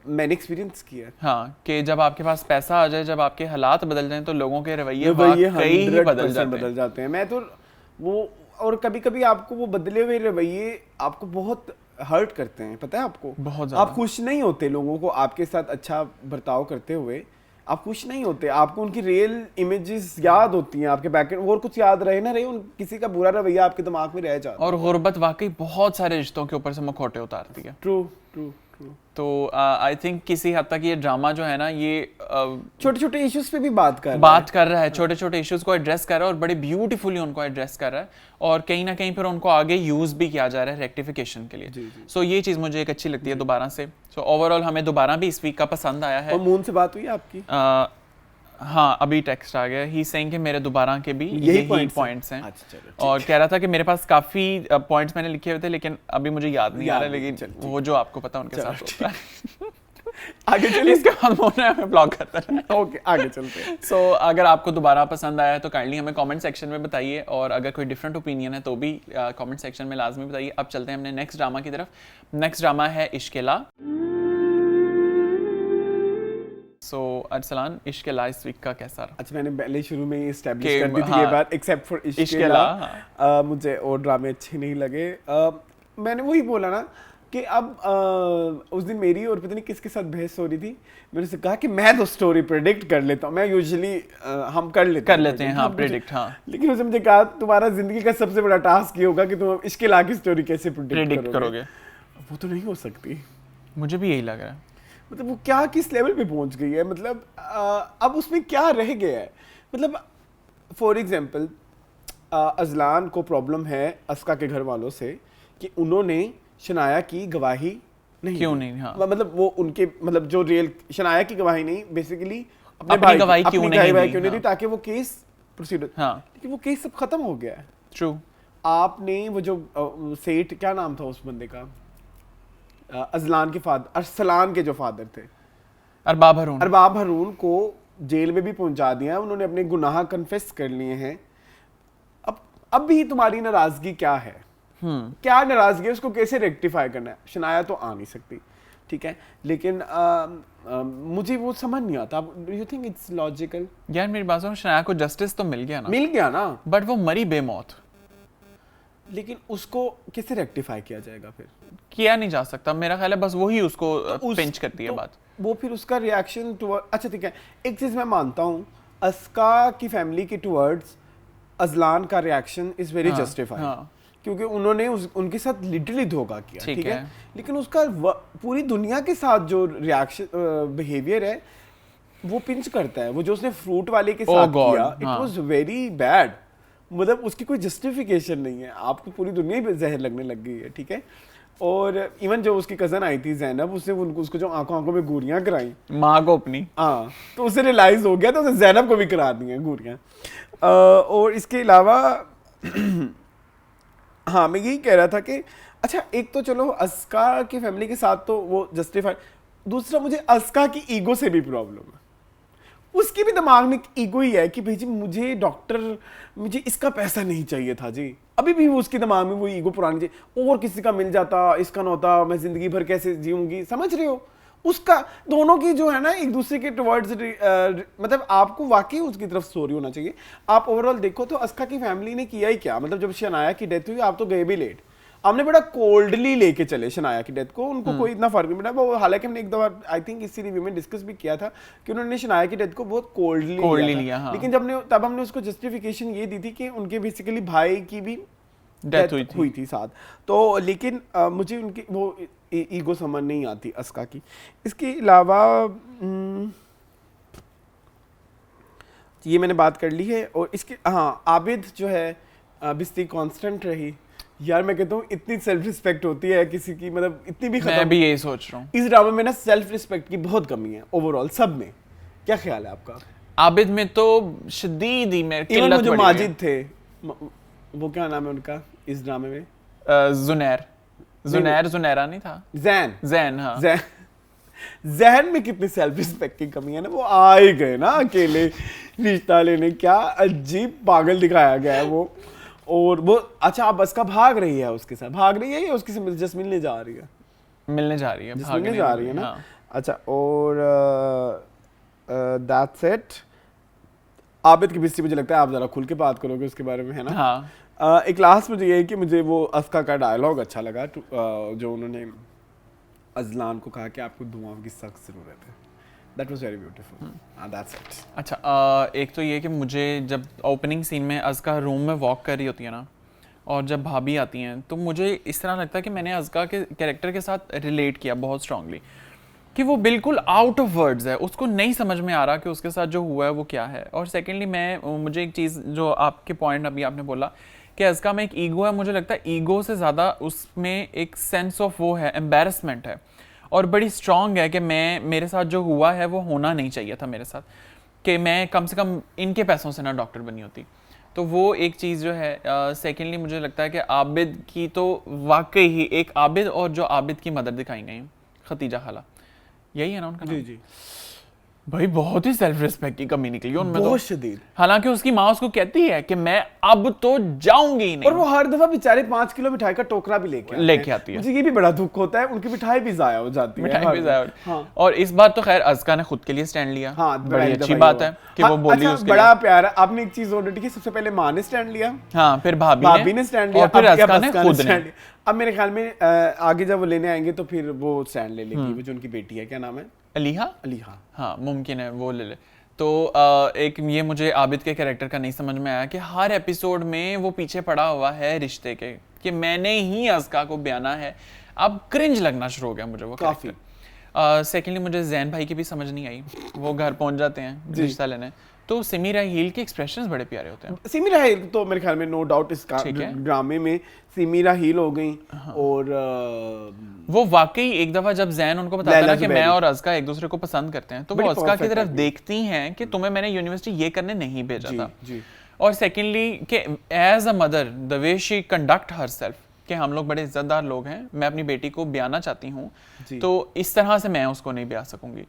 मैंने एक्सपीरियंस किया। हाँ, कि जब आपके पास पैसा आ जाए, जब आपके हालात बदल जाएं, तो लोगों के रवैये वाकई ही बदल जाते हैं। मैं तो वो, और कभी कभी आपको वो बदले हुए रवैये आपको बहुत हर्ट करते हैं, पता है आपको? बहुत आप खुश नहीं होते लोगों को आपके साथ अच्छा बर्ताव करते हुए, आप खुश नहीं होते, आपको उनकी रियल इमेजेस याद होती हैं आपके बैकएंड, और कुछ याद रहे ना रहे, उन किसी का बुरा रवैया आपके दिमाग में रह जाता है। और गुर्बत वाकई बहुत सारे रिश्तों के ऊपर से मखौटे उतारती है। ट्रू। तो आई थिंक किसी हद तक ये ड्रामा जो है ना, ये छोटे छोटे इश्यूज पे भी बात कर रहा है, छोटे छोटे इश्यूज को एड्रेस कर रहा है, और बड़े ब्यूटीफुली उनको एड्रेस कर रहा है, और कहीं ना कहीं फिर उनको आगे यूज भी किया जा रहा है रेक्टिफिकेशन के लिए। सो ये चीज़ मुझे एक अच्छी लगती है दोबारा से। सो ओवरऑल हमें दोबारा भी इस वीक का पसंद आया है। और मून से बात हुई आपकी? हाँ, अभी टेक्स्ट आ गया, ही सेइंग कि मेरे दोबारा के भी यही पॉइंट्स हैं। और कह रहा था कि मेरे पास काफी पॉइंट्स मैंने लिखे हुए थे, लेकिन अभी मुझे याद नहीं आ रहा, लेकिन वो जो आपको पता उनके साथ होता है। आगे चलिए, इसके बाद मोना हमें ब्लॉक करता है। ओके, आगे चलते हैं। सो अगर आपको दोबारा पसंद आया है तो काइंडली हमें कमेंट सेक्शन में बताइए, और अगर कोई डिफरेंट ओपिनियन है तो भी कमेंट सेक्शन में लाजमी बताइए। अब चलते हैं हमने नेक्स्ट ड्रामा की तरफ। नेक्स्ट ड्रामा है इश्क-ए-ला। सो अरसलान, इश्क-ए-ला इस वीक का कैसा रहा? अच्छा, मैंने पहले शुरू में ही एस्टैब्लिश कर दी थी ये बात, एक्सेप्ट फॉर इश्क-ए-ला मुझे और ड्रामे अच्छे नहीं लगे। मैंने वही बोला ना कि अब उस दिन मेरी और पता नहीं किसके साथ बहस हो रही थी, मैंने से कहा कि मैं तो स्टोरी प्रेडिक्ट कर लेता हूँ, मैं यूजुअली हम कर लेते हैं हाँ, प्रेडिक्ट। हाँ, लेकिन उसने मुझे कहा तुम्हारा जिंदगी का सबसे बड़ा टास्क ये होगा कि तुम इश्क-ए-ला की स्टोरी कैसे प्रेडिक्ट करोगे। वो तो नहीं हो सकती। मुझे भी यही लग रहा है। मतलब वो क्या किस लेवल पे पहुंच गई है, मतलब अब उसमें क्या रह गया है? मतलब फॉर एग्जांपल अजलान को प्रॉब्लम है अस्का के घर वालों से कि उन्होंने शनाया की गवाही क्यों नहीं, हाँ, मतलब वो उनके मतलब जो रियल शनाया की गवाही नहीं, बेसिकली अपनी गवाही क्यों नहीं दी, ताकि वो केस प्रोसीड। हाँ, लेकिन वो केस सब खत्म हो गया है। ट्रू। आपने वो जो सेठ, क्या नाम था उस बंदे का, अजलान के फादर, अरसलान के जो फादर थे, अरबाब हरून को जेल में भी पहुंचा दिया है उन्होंने, अपने गुनाह कन्फेस कर लिए हैं। अब भी तुम्हारी नाराजगी क्या है? क्या नाराजगी है, उसको कैसे रेक्टिफाई करना है? शनाया तो आ नहीं सकती, ठीक है, लेकिन मुझे वो समझ नहीं आता। Do you think it's logical? यार मेरी बात सुनो, शनाया को जस्टिस तो मिल गया ना, बट वो मरी बेमौत। लेकिन उसको कैसे रेक्टिफाई किया जाएगा? फिर किया नहीं जा सकता, मेरा ख्याल है बस वही उसको पिंच करती है बात। वो फिर उसका रिएक्शन टुवर्ड, अच्छा ठीक है, एक चीज मैं मानता हूँ, अस्का की फैमिली के टुवर्ड्स अजलान का रिएक्शन इज वेरी जस्टिफाइड, क्योंकि उन्होंने उनके साथ लिटरली धोखा किया, ठीक है, लेकिन उसका पूरी दुनिया के साथ जो रिएक्शन बिहेवियर है वो पिंच करता है। वो जो उसने फ्रूट वाले के साथ किया, इट वाज वेरी बैड। मतलब उसकी कोई जस्टिफिकेशन नहीं है, आपको पूरी दुनिया पे जहर लगने लग गई है, ठीक है। और इवन जो उसकी कजन आई थी जैनब, उसने उसको जो आंखों में गोरियां कराई माँ को अपनी, हाँ, तो उसे रियलाइज हो गया, तो उसने जैनब को भी करा दी हैं गोरियां। और इसके अलावा हाँ, मैं यही कह रहा था कि अच्छा, एक तो चलो अस्का की फैमिली के साथ तो वो जस्टिफाइड, दूसरा मुझे अस्का की ईगो से भी प्रॉब्लम है। उसके भी दिमाग में ईगो ही है कि भाई जी मुझे इसका पैसा नहीं चाहिए था जी, अभी भी वो उसके दिमाग में वो ईगो पुरानी चाहिए, और किसी का मिल जाता, इसका ना होता, मैं जिंदगी भर कैसे जीऊंगी, समझ रहे हो? उसका दोनों की जो है ना एक दूसरे के टुवर्ड्स मतलब आपको वाकई उसकी तरफ सॉरी होना चाहिए। आप ओवरऑल देखो तो अस्का की फैमिली ने किया ही क्या, मतलब जब शनाया की डेथ हुई आप तो गए भी लेट, हमने बड़ा कोल्डली लेके चले शनाया की डेथ को, उनको कोई इतना फर्क नहीं पड़ा। वो हालांकि हमने एक दफा आई थिंक इसी रिव्यू में डिस्कस भी किया था कि उन्होंने शनाया की डेथ को बहुत कोल्डली लिया, हाँ। लेकिन तब हमने उसको जस्टिफिकेशन ये दी थी कि उनके बेसिकली भाई की भी डेथ हुई थी साथ, तो लेकिन मुझे उनकी वो ईगो समझ नहीं आती अस्का की। इसके अलावा ये मैंने बात कर ली है। और इसके हाँ, आबिद जो है बिस्ती कांस्टेंट रही यार, मैं कहता हूँ इतनी सेल्फ रिस्पेक्ट होती है किसी की, मतलब इतनी भी खत्म। मैं भी यही सोच रहा हूँ, इस ड्रामा में ना सेल्फ रिस्पेक्ट की बहुत कमी है ओवरऑल सब में। क्या ख्याल है आपका? आबिद में तो शदीद ही मेरे इवन वो जो माजिद थे, वो क्या नाम है उनका इस ड्रामे में? जुनैरा नहीं था, जैन। हाँ, जहन में कितनी सेल्फ रिस्पेक्ट की कमी है ना। वो आ ही गए ना अकेले रिश्ता लेने, क्या अजीब पागल दिखाया गया है वो। और वो अच्छा अब अस्का भाग रही है उसके साथ, भाग रही है या उसकी जस्ट मिलने जा रही है? मिलने जा रही है ना। हाँ। अच्छा, और दैट्स इट। आबिद की बिस्ती मुझे लगता है आप जरा खुल के बात करोगे उसके बारे में, है ना? हाँ। एक लास्ट मुझे ये है कि मुझे वो अस्का का डायलॉग अच्छा लगा जो उन्होंने अजलान को कहा कि आपको दुआओं की सख्त ज़रूरत है। That was very beautiful. That's it. अच्छा, एक तो ये कि मुझे जब ओपनिंग सीन में अज़का रूम में वॉक कर रही होती है ना, और जब भाभी आती हैं, तो मुझे इस तरह लगता है कि मैंने अज़का के कैरेक्टर के साथ रिलेट किया बहुत स्ट्रांगली, कि वो बिल्कुल आउट ऑफ वर्ड्स है, उसको नहीं समझ में आ रहा कि उसके साथ जो हुआ है वो क्या है। और सेकेंडली मुझे एक चीज़ जो आपके पॉइंट अभी आपने बोला कि अज़का में एक ईगो है, मुझे लगता है ईगो से ज़्यादा उसमें एक सेंस ऑफ वो है, एम्बैरसमेंट है, और बड़ी स्ट्रॉन्ग है कि मेरे साथ जो हुआ है वो होना नहीं चाहिए था मेरे साथ, कि मैं कम से कम इनके पैसों से ना डॉक्टर बनी होती। तो वो एक चीज़ जो है। सेकेंडली मुझे लगता है कि आबिद की तो वाकई ही एक आबिद, और जो आबिद की मदर दिखाई गई खतीजा खाला, यही है ना उनका नाम? जी। भाई बहुत ही सेल्फ रिस्पेक्ट की कमी निकली उनमें, बहुत तो शदीद। हालांकि उसकी माँ उसको कहती है कि मैं अब तो जाऊंगी ही नहीं, और वो हर दफा बेचारे 5 किलो मिठाई का टोकरा भी लेके आती है। मुझे ये भी बड़ा दुख होता है, उनकी मिठाई भी जाया हो जाती है। मिठाई भी जाया हाँ। और इस बात तो खैर अज़का ने खुद के लिए स्टैंड लिया। हाँ, बड़ी अच्छी बात है कि वो बोली उसके बड़ा प्यार है। आपने एक चीज नोट की, सबसे पहले माँ ने स्टैंड लिया, हाँ, फिर भाभी ने स्टैंड लिया, और फिर अज़का ने खुद ने। अब मेरे ख्याल में आगे जब वो लेने आएंगे तो फिर वो स्टैंड ले लेगी, वो जो उनकी बेटी है, क्या नाम है? अलीहा। हाँ, मुमकिन है वो ले। तो एक ये मुझे आबिद के कैरेक्टर का नहीं समझ में आया कि हर एपिसोड में वो पीछे पड़ा हुआ है रिश्ते के, कि मैंने ही अज़का को बयाना है। अब क्रिंज लगना शुरू हो गया मुझे वो काफ़ी। सेकेंडली मुझे जैन भाई की भी समझ नहीं आई, वो घर पहुंच जाते हैं रिश्ता लेने, तो सिमी राहील के एक्सप्रेशंस बड़े प्यारे होते हैं। सिमी राहील तो मेरे ख्याल में नो डाउट इस ड्रामे में सिमी राहील हो गई। हाँ। और वो वाकई एक दफा जब जैन उनको बताता है कि मैं और अज़का एक दूसरे को पसंद करते हैं, तो वो अज़का की तरफ देखती हैं कि तुम्हें मैंने यूनिवर्सिटी ये करने नहीं भेजा था। और सेकेंडली कि as a mother the way she conduct herself, कि हम लोग बड़े इज्जतदार लोग हैं, मैं अपनी बेटी को ब्याना चाहती हूँ, तो इस तरह से मैं उसको नहीं ब्याह सकूंगी।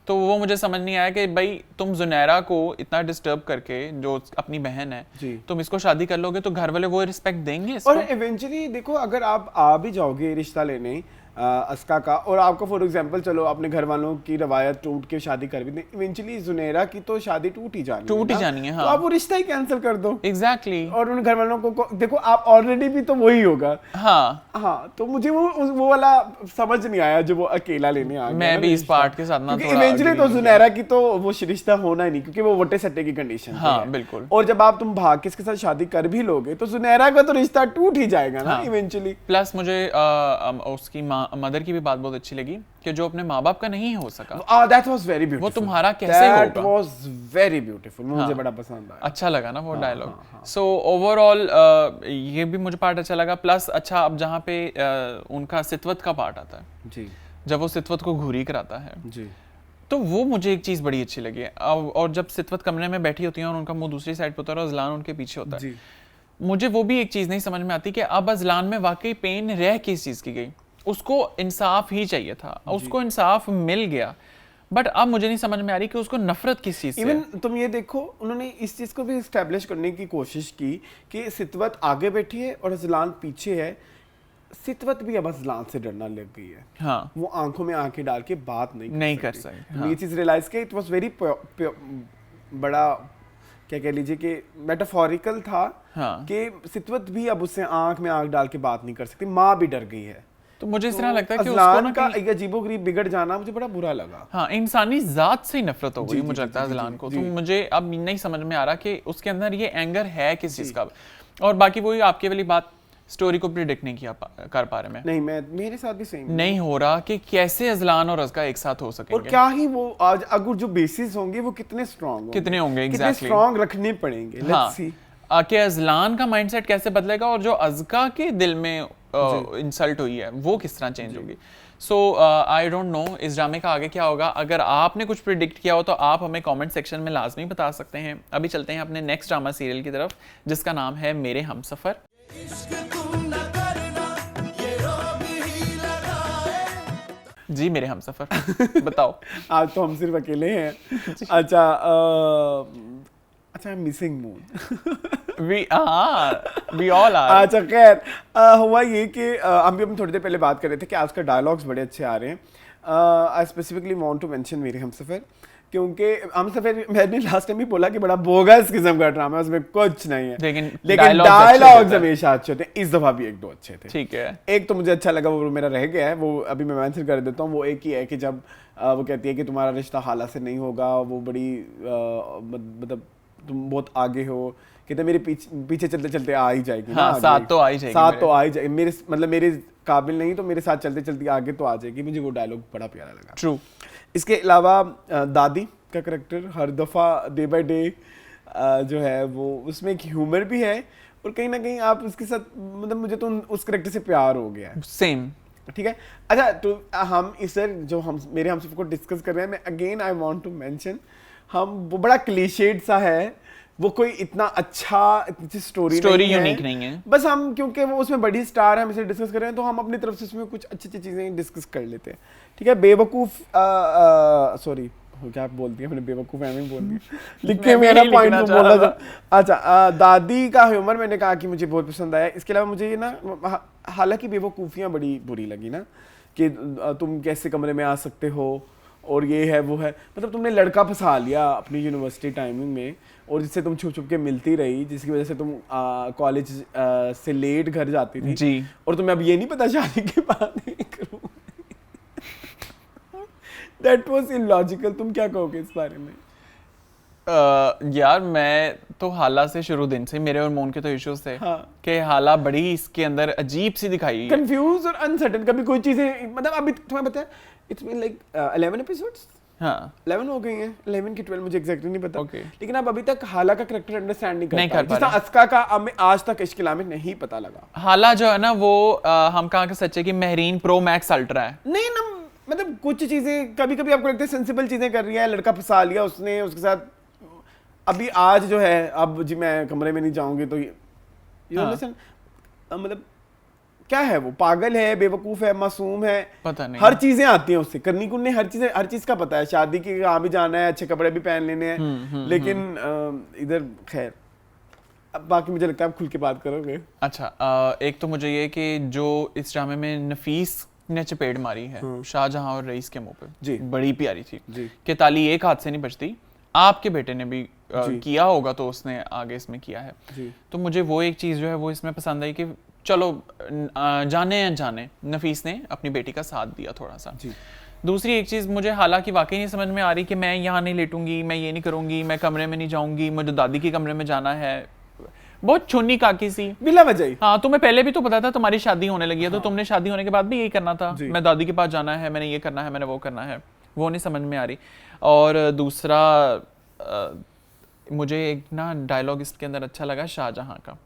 तो वो मुझे समझ नहीं आया कि भाई तुम जुनैरा को इतना डिस्टर्ब करके, जो अपनी बहन है, तुम इसको शादी कर लोगे तो घर वाले वो रिस्पेक्ट देंगे इसको? और इवेंचुअली देखो, अगर आप आ भी जाओगे रिश्ता लेने अस्का का, और आपका फॉर एग्जांपल चलो अपने घर वालों की रवायत टूट के शादी कर भी दें, इवेंचुअली जुनैरा की तो शादी टूट ही जानी है। हाँ। तो आप वो रिश्ता ही कैंसिल कर दो। एग्जैक्टली। और उन घर वालों को देखो, आप ऑलरेडी भी तो वही होगा। हाँ, तो मुझे वो वाला समझ नहीं आया जो वो अकेला लेने आ गया। मैं भी इस पार्ट के साथ ना, इवेंचुअली तो जुनैरा की तो वो रिश्ता होना ही नहीं, क्योंकि वो वटे सट्टे की कंडीशन है। हाँ, बिल्कुल। और जब आप तुम भाग के इसके साथ शादी कर भी लोगे तो जुनैरा का तो रिश्ता टूट ही जाएगा ना इवेंचुअली। प्लस मुझे उसकी मदर की भी बात बहुत अच्छी लगी कि जो अपने माँ बाप का नहीं हो सका, that was very beautiful. वो तुम्हारा कैसे होगा? That was very beautiful. मुझे बड़ा पसंद आया, अच्छा लगा ना वो डायलॉग। सो ओवरऑल ये भी मुझे पार्ट अच्छा लगा। प्लस अच्छा, अब जहाँ पे उनका सितवत का पार्ट आता है जी, जब वो सितवत को घूरी कराता है जी, तो वो मुझे एक चीज़ बड़ी अच्छी लगी। और जब सितवत कमरे में बैठी होती है और उनका मुंह दूसरी साइड पर होता है और अज़लान उनके पीछे होता है, मुझे वो भी एक चीज़ नहीं समझ में आती कि अब अज़लान में वाकई पेन रह किस चीज़ की गई। उसको इंसाफ ही चाहिए था, उसको इंसाफ मिल गया, बट अब मुझे नहीं समझ में आ रही कि उसको नफरत किस चीज से है। इवन तुम ये देखो, उन्होंने इस चीज को भी एस्टेब्लिश करने की कोशिश की कि सितवत आगे बैठी है और अजलान पीछे है। सितवत भी अब अजलान से डरना लग गई है। हाँ, वो आंखों में आंखें डाल के बात नहीं कर सकती। हाँ। ये चीज रियलाइज की, इट वाज वेरी बड़ा क्या कह लीजिए कि मेटाफोरिकल था। हाँ। कि सितवत भी अब उससे आंख में आंख डाल के बात नहीं कर सकती, माँ भी डर गई है। तो मुझे इस तरह लगता है कि अजलान उसको ना का एक अजीबोगरीब बिगड़ जाना मुझे बड़ा बुरा लगा। हाँ, इंसानी जात से ही नफरत हो गई जी, मुझे जी, लगता है जी, जी, अजलान को। जी। तो मुझे अब नहीं समझ में आ रहा कि उसके अंदर ये एंगर है किस चीज का। और बाकी वही आपकी वाली बात, स्टोरी को प्रिडिक्ट नहीं कर पा रहे मैं। नहीं, मेरे साथ भी सेम नहीं हो रहा कि कैसे अजलान और अज़का एक साथ हो सकेंगे। और क्या ही वो आज अगर जो बेसिस होंगे वो कितने स्ट्रांग होंगे, कितने होंगे कितने एग्जैक्टली स्ट्रांग रखने पड़ेंगे। लेट्स सी कि अजलान का माइंडसेट कैसे बदलेगा और जो अज़का के दिल में इंसल्ट हुई है वो किस तरह चेंज होगी। सो आई डोंट नो इस ड्रामे का आगे क्या होगा। अगर आपने कुछ प्रिडिक्ट किया हो तो आप हमें कमेंट सेक्शन में लाजमी बता सकते हैं। अभी चलते हैं अपने नेक्स्ट ड्रामा सीरियल की तरफ जिसका नाम है मेरे हमसफर। जी मेरे हमसफर बताओ। आज तो हम सिर्फ अकेले हैं। अच्छा missing moon we all are। अच्छा खैर, हुआ ये कि हम थोड़ी देर पहले बात कर रहे थे कि आज का डायलॉग्स बड़े अच्छे आ रहे हैं। I specifically want to mention मेरे हमसफर, क्योंकि हमसफर मैंने लास्ट टाइम भी बोला कि बड़ा बोगस किस्म का ड्रामा है, उसमें कुछ नहीं है, लेकिन डायलॉग्स हमेशा अच्छे होते हैं। इस दफा भी एक दो अच्छे थे। ठीक है। एक तो मुझे अच्छा लगा, वो मेरा रह गया है, वो अभी मैं मेंशन कर देता हूँ। वो एक ही है कि जब वो कहती है कि तुम्हारा रिश्ता हाला से नहीं होगा, वो बड़ी मतलब तुम बहुत आगे हो, कहते मेरे पीछे चलते चलते आ ही जाएगी। हाँ, ना साथ तो आ ही जाएगी, साथ तो आ ही जाएगी। मेरे मतलब मेरे काबिल नहीं तो मेरे साथ चलते चलते आगे तो आ जाएगी। मुझे वो डायलॉग बड़ा प्यारा लगा। ट्रू। इसके अलावा दादी का करैक्टर हर दफ़ा डे बाय डे जो है वो उसमें एक ह्यूमर भी है और कहीं ना कहीं आप उसके साथ मतलब मुझे तो उस करैक्टर से प्यार हो गया है। सेम। ठीक है। अच्छा, तो हम इस जो हम मेरे हम सबको डिस्कस कर रहे हैं, मैं again I want to mention, हम वो बड़ा क्लीशेड सा है, वो कोई इतना अच्छा इतनी स्टोरी यूनिक नहीं है। बस हम क्योंकि वो उसमें बड़ी स्टार है, हम इसे डिस्कस कर रहे हैं तो हम अपनी तरफ से उसमें कुछ अच्छी अच्छी चीज़ें डिस्कस कर लेते हैं। ठीक है। बेवकूफ़ सॉरी क्या बोलती है, मैंने बेवकूफ़ एम बोल दिया, लिख के मेरा पॉइंट को बोला था। अच्छा, दादी का ह्यूमर मैंने कहा कि मुझे बहुत पसंद आया। इसके अलावा मुझे ये ना हालांकि बेवकूफ़ियाँ बड़ी बुरी लगी ना, कि तुम कैसे कमरे में आ सकते हो और ये है वो है, मतलब तुमने लड़का फंसा लिया अपनी यूनिवर्सिटी टाइमिंग में और जिससे तुम छुप छुप के मिलती रही, जिसकी वजह से तुम कॉलेज से लेट घर जाती थी जी। और तुम्हें अब ये नहीं पता शादी के बाद नहीं करूँ। That was illogical। तुम क्या कहोगे इस बारे में? यार मैं तो हाला से शुरू दिन से मेरे और मोन के तो इश्यूज थे। हाँ। कि हाला बड़ी इसके अंदर अजीब सी दिखाई, कंफ्यूज और अनसर्टेन। कभी कोई चीजें मतलब अभी तुम्हें पता है इट्स बीन लाइक 11 एपिसोड्स। हाँ 11 हो गई हैं, 11 की 12 मुझे एग्जैक्टली नहीं पता। Okay. लेकिन आप अभी तक हाला का कैरेक्टर अंडरस्टैंड नहीं नहीं कर कर पाए, पा जितना अस्का का हमें आज तक इश्किला में नहीं पता लगा। हाला जो है ना वो हम कहाँ के सच्चे की महरीन प्रो मैक्स अल्ट्रा है। नहीं ना, मतलब कुछ चीजें कभी कभी आपको लगता है सेंसिबल चीजें कर रही है, लड़का फंसा लिया उसने, उसके साथ अभी आज जो है अब जी मैं कमरे में नहीं जाऊंगी तो मतलब क्या है, वो पागल है, बेवकूफ है, मासूम है, पता नहीं, हर चीजें आती हैं उससे करनी कुन्नी, हर चीज का पता है, शादी के यहाँ भी जाना है, अच्छे कपड़े भी पहन लेने हैं, लेकिन इधर खैर अब बाकी मुझे लगता है आप खुल के बात करोगे। अच्छा, एक तो मुझे ये कि जो इस ड्रामे में नफीस ने चपेट मारी है शाहजहां और रईस के मुंह पे, जी बड़ी प्यारी थी जी। कि ताली एक हाथ से नहीं बचती। आपके बेटे ने भी किया होगा तो उसने आगे इसमें किया है जी। तो मुझे वो एक चीज़ जो है वो इसमें पसंद आई कि चलो जाने अनजाने नफीस ने अपनी बेटी का साथ दिया थोड़ा सा जी। दूसरी एक चीज़ मुझे हालांकि वाकई नहीं समझ में आ रही कि मैं यहाँ नहीं लेटूंगी, मैं ये नहीं करूंगी, मैं कमरे में नहीं जाऊंगी, मुझे दादी के कमरे में जाना है, बहुत छुन्नी काकी सी बिला वजह। हाँ, तुम्हें पहले भी तो पता था तुम्हारी शादी होने लगी है, तो तुमने शादी होने के बाद भी यही करना था, मैं दादी के पास जाना है, मैंने ये करना है, मैंने वो करना है, वो नहीं समझ में आ रही। और दूसरा मुझे एक ना डायलॉग इसके अंदर अच्छा लगा शाहजहां का,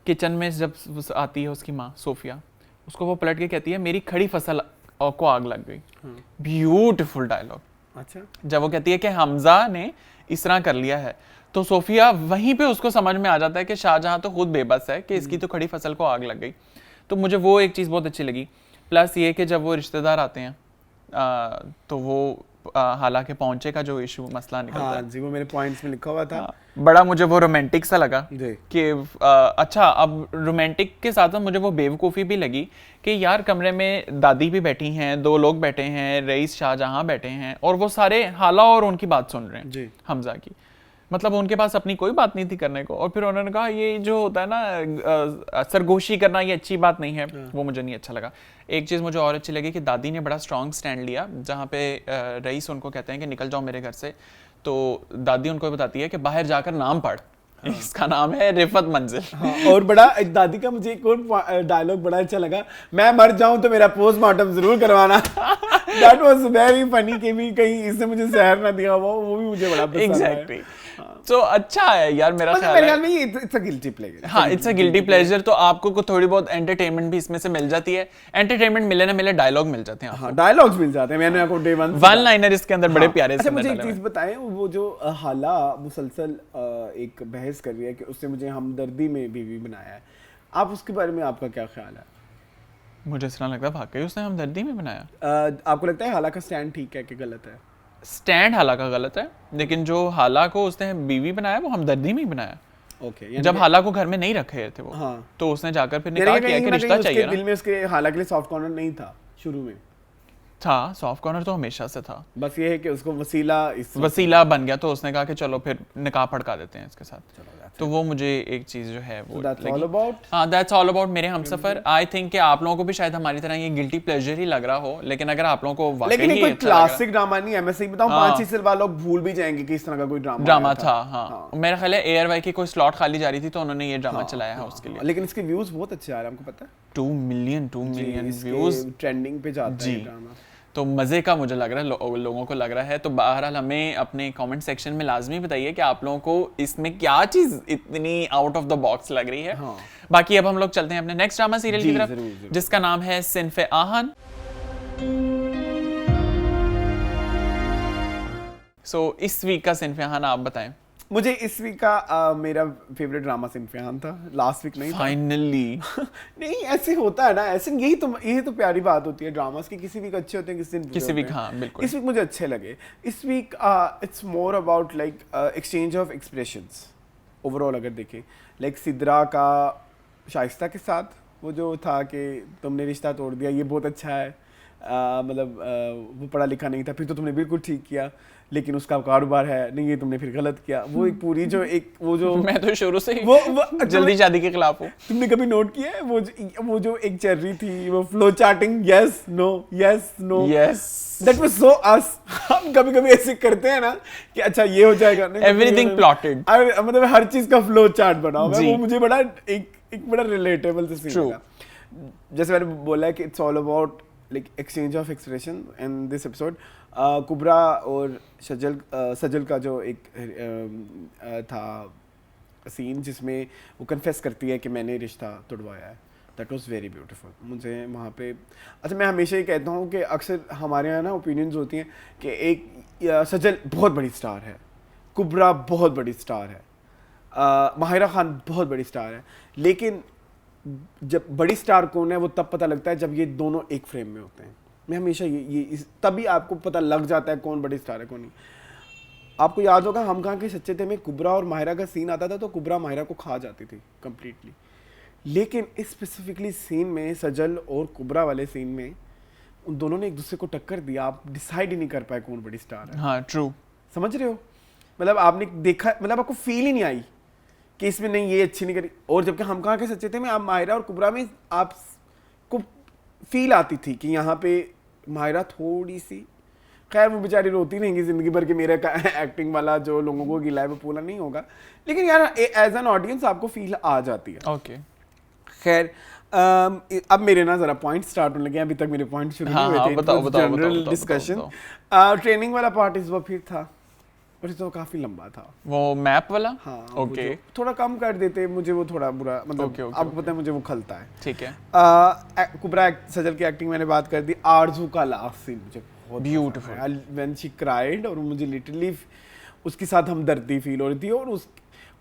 किचन में जब आती है उसकी माँ सोफिया, उसको वो पलट के कहती है मेरी खड़ी फसल को आग लग गई। Beautiful dialogue. अच्छा, जब वो कहती है कि हमजा ने इस तरह कर लिया है, तो सोफिया वहीं पे उसको समझ में आ जाता है कि शाहजहां तो खुद बेबस है कि इसकी तो खड़ी फसल को आग लग गई। तो मुझे वो एक चीज़ बहुत अच्छी लगी। प्लस ये कि जब वो रिश्तेदार आते हैं तो वो हालांकि पहुंचे का जो इशू मसला निकलता हाँ है जी, वो मेरे पॉइंट्स में लिखा हुआ था। बड़ा मुझे वो रोमांटिक सा लगा जी। कि अच्छा, अब रोमांटिक के साथ साथ मुझे वो बेवकूफ़ी भी लगी कि यार कमरे में दादी भी बैठी हैं, 2 लोग बैठे हैं, रईस शाहजहां बैठे हैं और वो सारे हाला और उनकी बात सुन रहे हैं जी। हमजा की। मतलब उनके पास अपनी कोई बात नहीं थी करने को। और फिर उन्होंने कहा ये जो होता है ना सरगोशी करना, ये अच्छी बात नहीं है, वो मुझे नहीं अच्छा लगा। एक चीज़ मुझे और अच्छी लगी कि दादी ने बड़ा स्ट्रॉन्ग स्टैंड लिया, जहाँ पे रईस उनको कहते हैं कि निकल जाओ मेरे घर से, तो दादी उनको बताती है कि बाहर जाकर नाम पढ़। इसका नाम है रिफत मंजिल। हाँ, और बड़ा एक दादी का मुझे एक और डायलॉग बड़ा अच्छा लगा, मैं मर जाऊं तो मेरा पोस्टमार्टम जरूर करवाना। दैट वाज वेरी फनी कि भी कहीं इसने मुझे जहर ना दिया हुआ, वो भी मुझे बड़ा पसंद आया। एग्जैक्टली। तो अच्छा है यार, मेरा मतलब ख्याल है में इट्स अ गिल्टी प्लेजर। हाँ, इट्स अ गिल्टी प्लेजर। तो आपको को थोड़ी बहुत एंटरटेनमेंट भी इसमें से मिल जाती है। एंटरटेनमेंट मिले ना मिले, डायलॉग मिल जाते हैं आपको। हाँ, डायलॉग्स मिल जाते हैं। मैंने आपको डे वन लाइनर इसके अंदर बड़े प्यारे से अच्छा, मुझे एक चीज बताएं, वो जो हाला मुसलसल एक बहस कर रही है कि उससे मुझे हमदर्दी में बीवी बनाया है, आप उसके बारे में आपका क्या ख्याल है? मुझे इस तरह लगता है वाकई उसने हमदर्दी में बनाया। आपको लगता है हाला का स्टैंड ठीक है कि गलत है? स्टैंड हाला का गलत है, लेकिन जो हाला को उसने बीवी बनाया वो हमदर्दी में ही बनाया। ओके, जब हाला को घर में नहीं रखे थे वो, हाँ, तो उसने जाकर फिर निकाह किया कि रिश्ता चाहिए ना। दिल में उसके हाला के लिए सॉफ्ट कॉर्नर नहीं था शुरू में। था, सॉफ्ट कॉर्नर तो हमेशा से था, बस ये है कि उसको वसीला बन गया, तो उसने कहा कि चलो फिर निकाह पड़का देते हैं इसके साथ। तो वो मुझे एक चीज जो है वो हाँ, दैट्स ऑल अबाउट मेरे हमसफर। आई थिंक कि आप लोगों को भी शायद हमारी तरह ये गिल्टी प्लेजर ही लग रहा हो, लेकिन अगर आप लोगों को वाकई लेकिन ही कोई अच्छा क्लासिक ड्रामा नहीं है। मैं सही बताऊं, हाँ। 5-6 साल बाद लोग भूल भी जाएंगे कि इस तरह का कोई ड्रामा था। हाँ, मेरा ख्याल है एयरवाई की कोई स्लॉट खाली जा रही थी तो उन्होंने ये ड्रामा चलाया है उसके लिए। लेकिन इसके व्यूज बहुत अच्छे आ रहे हैं, आपको पता है? 2 मिलियन व्यूज ट्रेंडिंग पे जाता है ये ड्रामा। तो मज़े का मुझे लग रहा है, लोगों को लग रहा है। तो बहरहाल हमें अपने कमेंट सेक्शन में लाजमी बताइए कि आप लोगों को इसमें क्या चीज़ इतनी आउट ऑफ द बॉक्स लग रही है। हाँ। बाकी अब हम लोग चलते हैं अपने नेक्स्ट ड्रामा सीरियल की तरफ, जरूर। जिसका नाम है सिन्फ़े आहन। सो इस वीक का सिन्फ़े आहन आप बताएं। मुझे इस वीक का मेरा फेवरेट ड्रामा सिन्फ़े आहन था। लास्ट वीक नहीं फाइनली नहीं, ऐसे होता है ना, ऐसे यही तो प्यारी बात होती है ड्रामास की। किसी वीक अच्छे होते हैं, किसी वीक हाँ बिल्कुल। इस वीक मुझे अच्छे लगे। इस week it's more about like exchange of expressions overall. अगर देखें लाइक सिद्रा का शाइस्ता के साथ वो जो था कि तुमने रिश्ता तोड़ दिया, ये बहुत अच्छा है। मतलब वो पढ़ा लिखा नहीं था, फिर तो तुमने बिल्कुल ठीक किया, लेकिन उसका कारोबार है नहीं, ये तुमने फिर गलत किया। वो एक पूरी जो एक वो जो मैं तो शुरू से ही वो जल्दी शादी के खिलाफ हूँ। तुमने कभी नोट किया है वो जो एक चल रही थी, वो flow charting, yes no yes no yes, that was so us. हम कभी कभी ऐसे करते हैं ना कि अच्छा ये हो जाएगा, एवरीथिंग प्लॉटेड, मतलब हर चीज का फ्लो चार्ट बना हुआ है। वो मुझे बड़ा एक बड़ा रिलेटेबल से सीन लगा। जैसे मैंने बोला है कि it's all about like exchange of expression in this episode. Kubra और सजल का जो एक था सीन जिसमें वो कन्फेस करती है कि मैंने रिश्ता तोड़वाया है, दैट वाज वेरी ब्यूटीफुल। मुझे वहाँ पे अच्छा, मैं हमेशा ही कहता हूँ कि अक्सर हमारे यहाँ ना ओपिनियंस होती हैं कि एक सजल बहुत बड़ी स्टार है, कुबरा बहुत बड़ी स्टार है, माहिरा खान बहुत बड़ी स्टार है, लेकिन जब बड़ी स्टार कौन है वो तब पता लगता है जब ये दोनों एक फ्रेम में होते हैं। मैं हमेशा तभी आपको पता लग जाता है कौन बड़ी स्टार है कौन नहीं। आपको याद होगा हम कहाँ के सच्चे थे में कुबरा और माहिरा का सीन आता था तो कुबरा माहिरा को खा जाती थी कंप्लीटली, लेकिन इस स्पेसिफिकली सीन में सजल और कुबरा वाले सीन में उन दोनों ने एक दूसरे को टक्कर दिया। आप डिसाइड ही नहीं कर पाए कौन बड़ी स्टार है। हाँ ट्रू, समझ रहे हो? मतलब आपने देखा, मतलब आपको फील ही नहीं आई कि इसमें नहीं ये अच्छी नहीं करी। और जबकि हम कहाँ के सच्चे थे में आप माहिरा और कुबरा में आपको फील आती थी कि यहाँ पे माहिरा थोड़ी सी, खैर वो बेचारी रोती रहेंगी जिंदगी भर के मेरा एक्टिंग वाला जो लोगों को गिला है वो पूरा नहीं होगा, लेकिन यार एज एन ऑडियंस आपको फील आ जाती है। ओके खैर अब मेरे ना जरा पॉइंट स्टार्ट होने लगे, अभी तक मेरे पॉइंट शुरू नहीं हुए थे। बताओ जनरल डिस्कशन। ट्रेनिंग वाला पार्ट इस बार फिर था और तो काफी लंबा था वो मैप वाला। हाँ ओके, थोड़ा कम कर देते, मुझे वो थोड़ा बुरा, मतलब आपको पता है मुझे वो खलता है। ठीक है। कुबरा सजल की एक्टिंग मैंने बात कर दी। आरजू का लास्ट सीन मुझे बहुत ब्यूटीफुल, व्हेन शी क्राइड, और मुझे लिटरली उसके साथ हमदर्दी फील हो रही थी।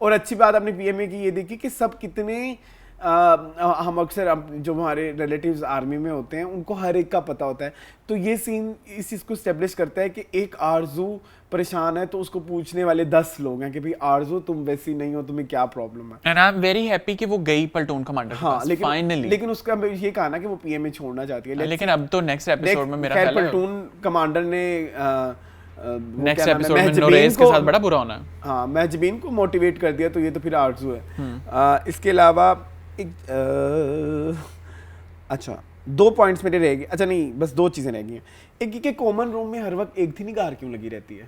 और अच्छी बात आपने पीएमए की ये देखी कि सब कितने हम अक्सर जो हमारे रिलेटिव्स आर्मी में होते हैं उनको हर एक का पता होता है, तो ये सीन इस चीज़ को स्टेब्लिश करता है कि एक आरजू परेशान है तो उसको पूछने वाले 10 लोग हैं कि भाई आरजू तुम वैसी नहीं हो, तुम्हें क्या प्रॉब्लम है। And I am very happy कि वो गई प्लटून कमांडर के पास फाइनली। लेकिन उसका ये कहा ना कि वो पीएमए छोड़ना चाहती है, लेकिन अब तो नेक्स्ट एपिसोड में मेरा ख्याल है प्लटून कमांडर ने नेक्स्ट एपिसोड में नोरेस के साथ बड़ा बुरा होना है। हाँ, महजबीन को मोटिवेट कर दिया, तो ये तो फिर आरजू है। इसके अलावा एक अच्छा 2 पॉइंट्स मेरे रह गए। अच्छा नहीं, बस 2 चीजें रह गई हैं। एक कि कॉमन रूम में हर वक्त एक थी निगार क्यों लगी रहती है?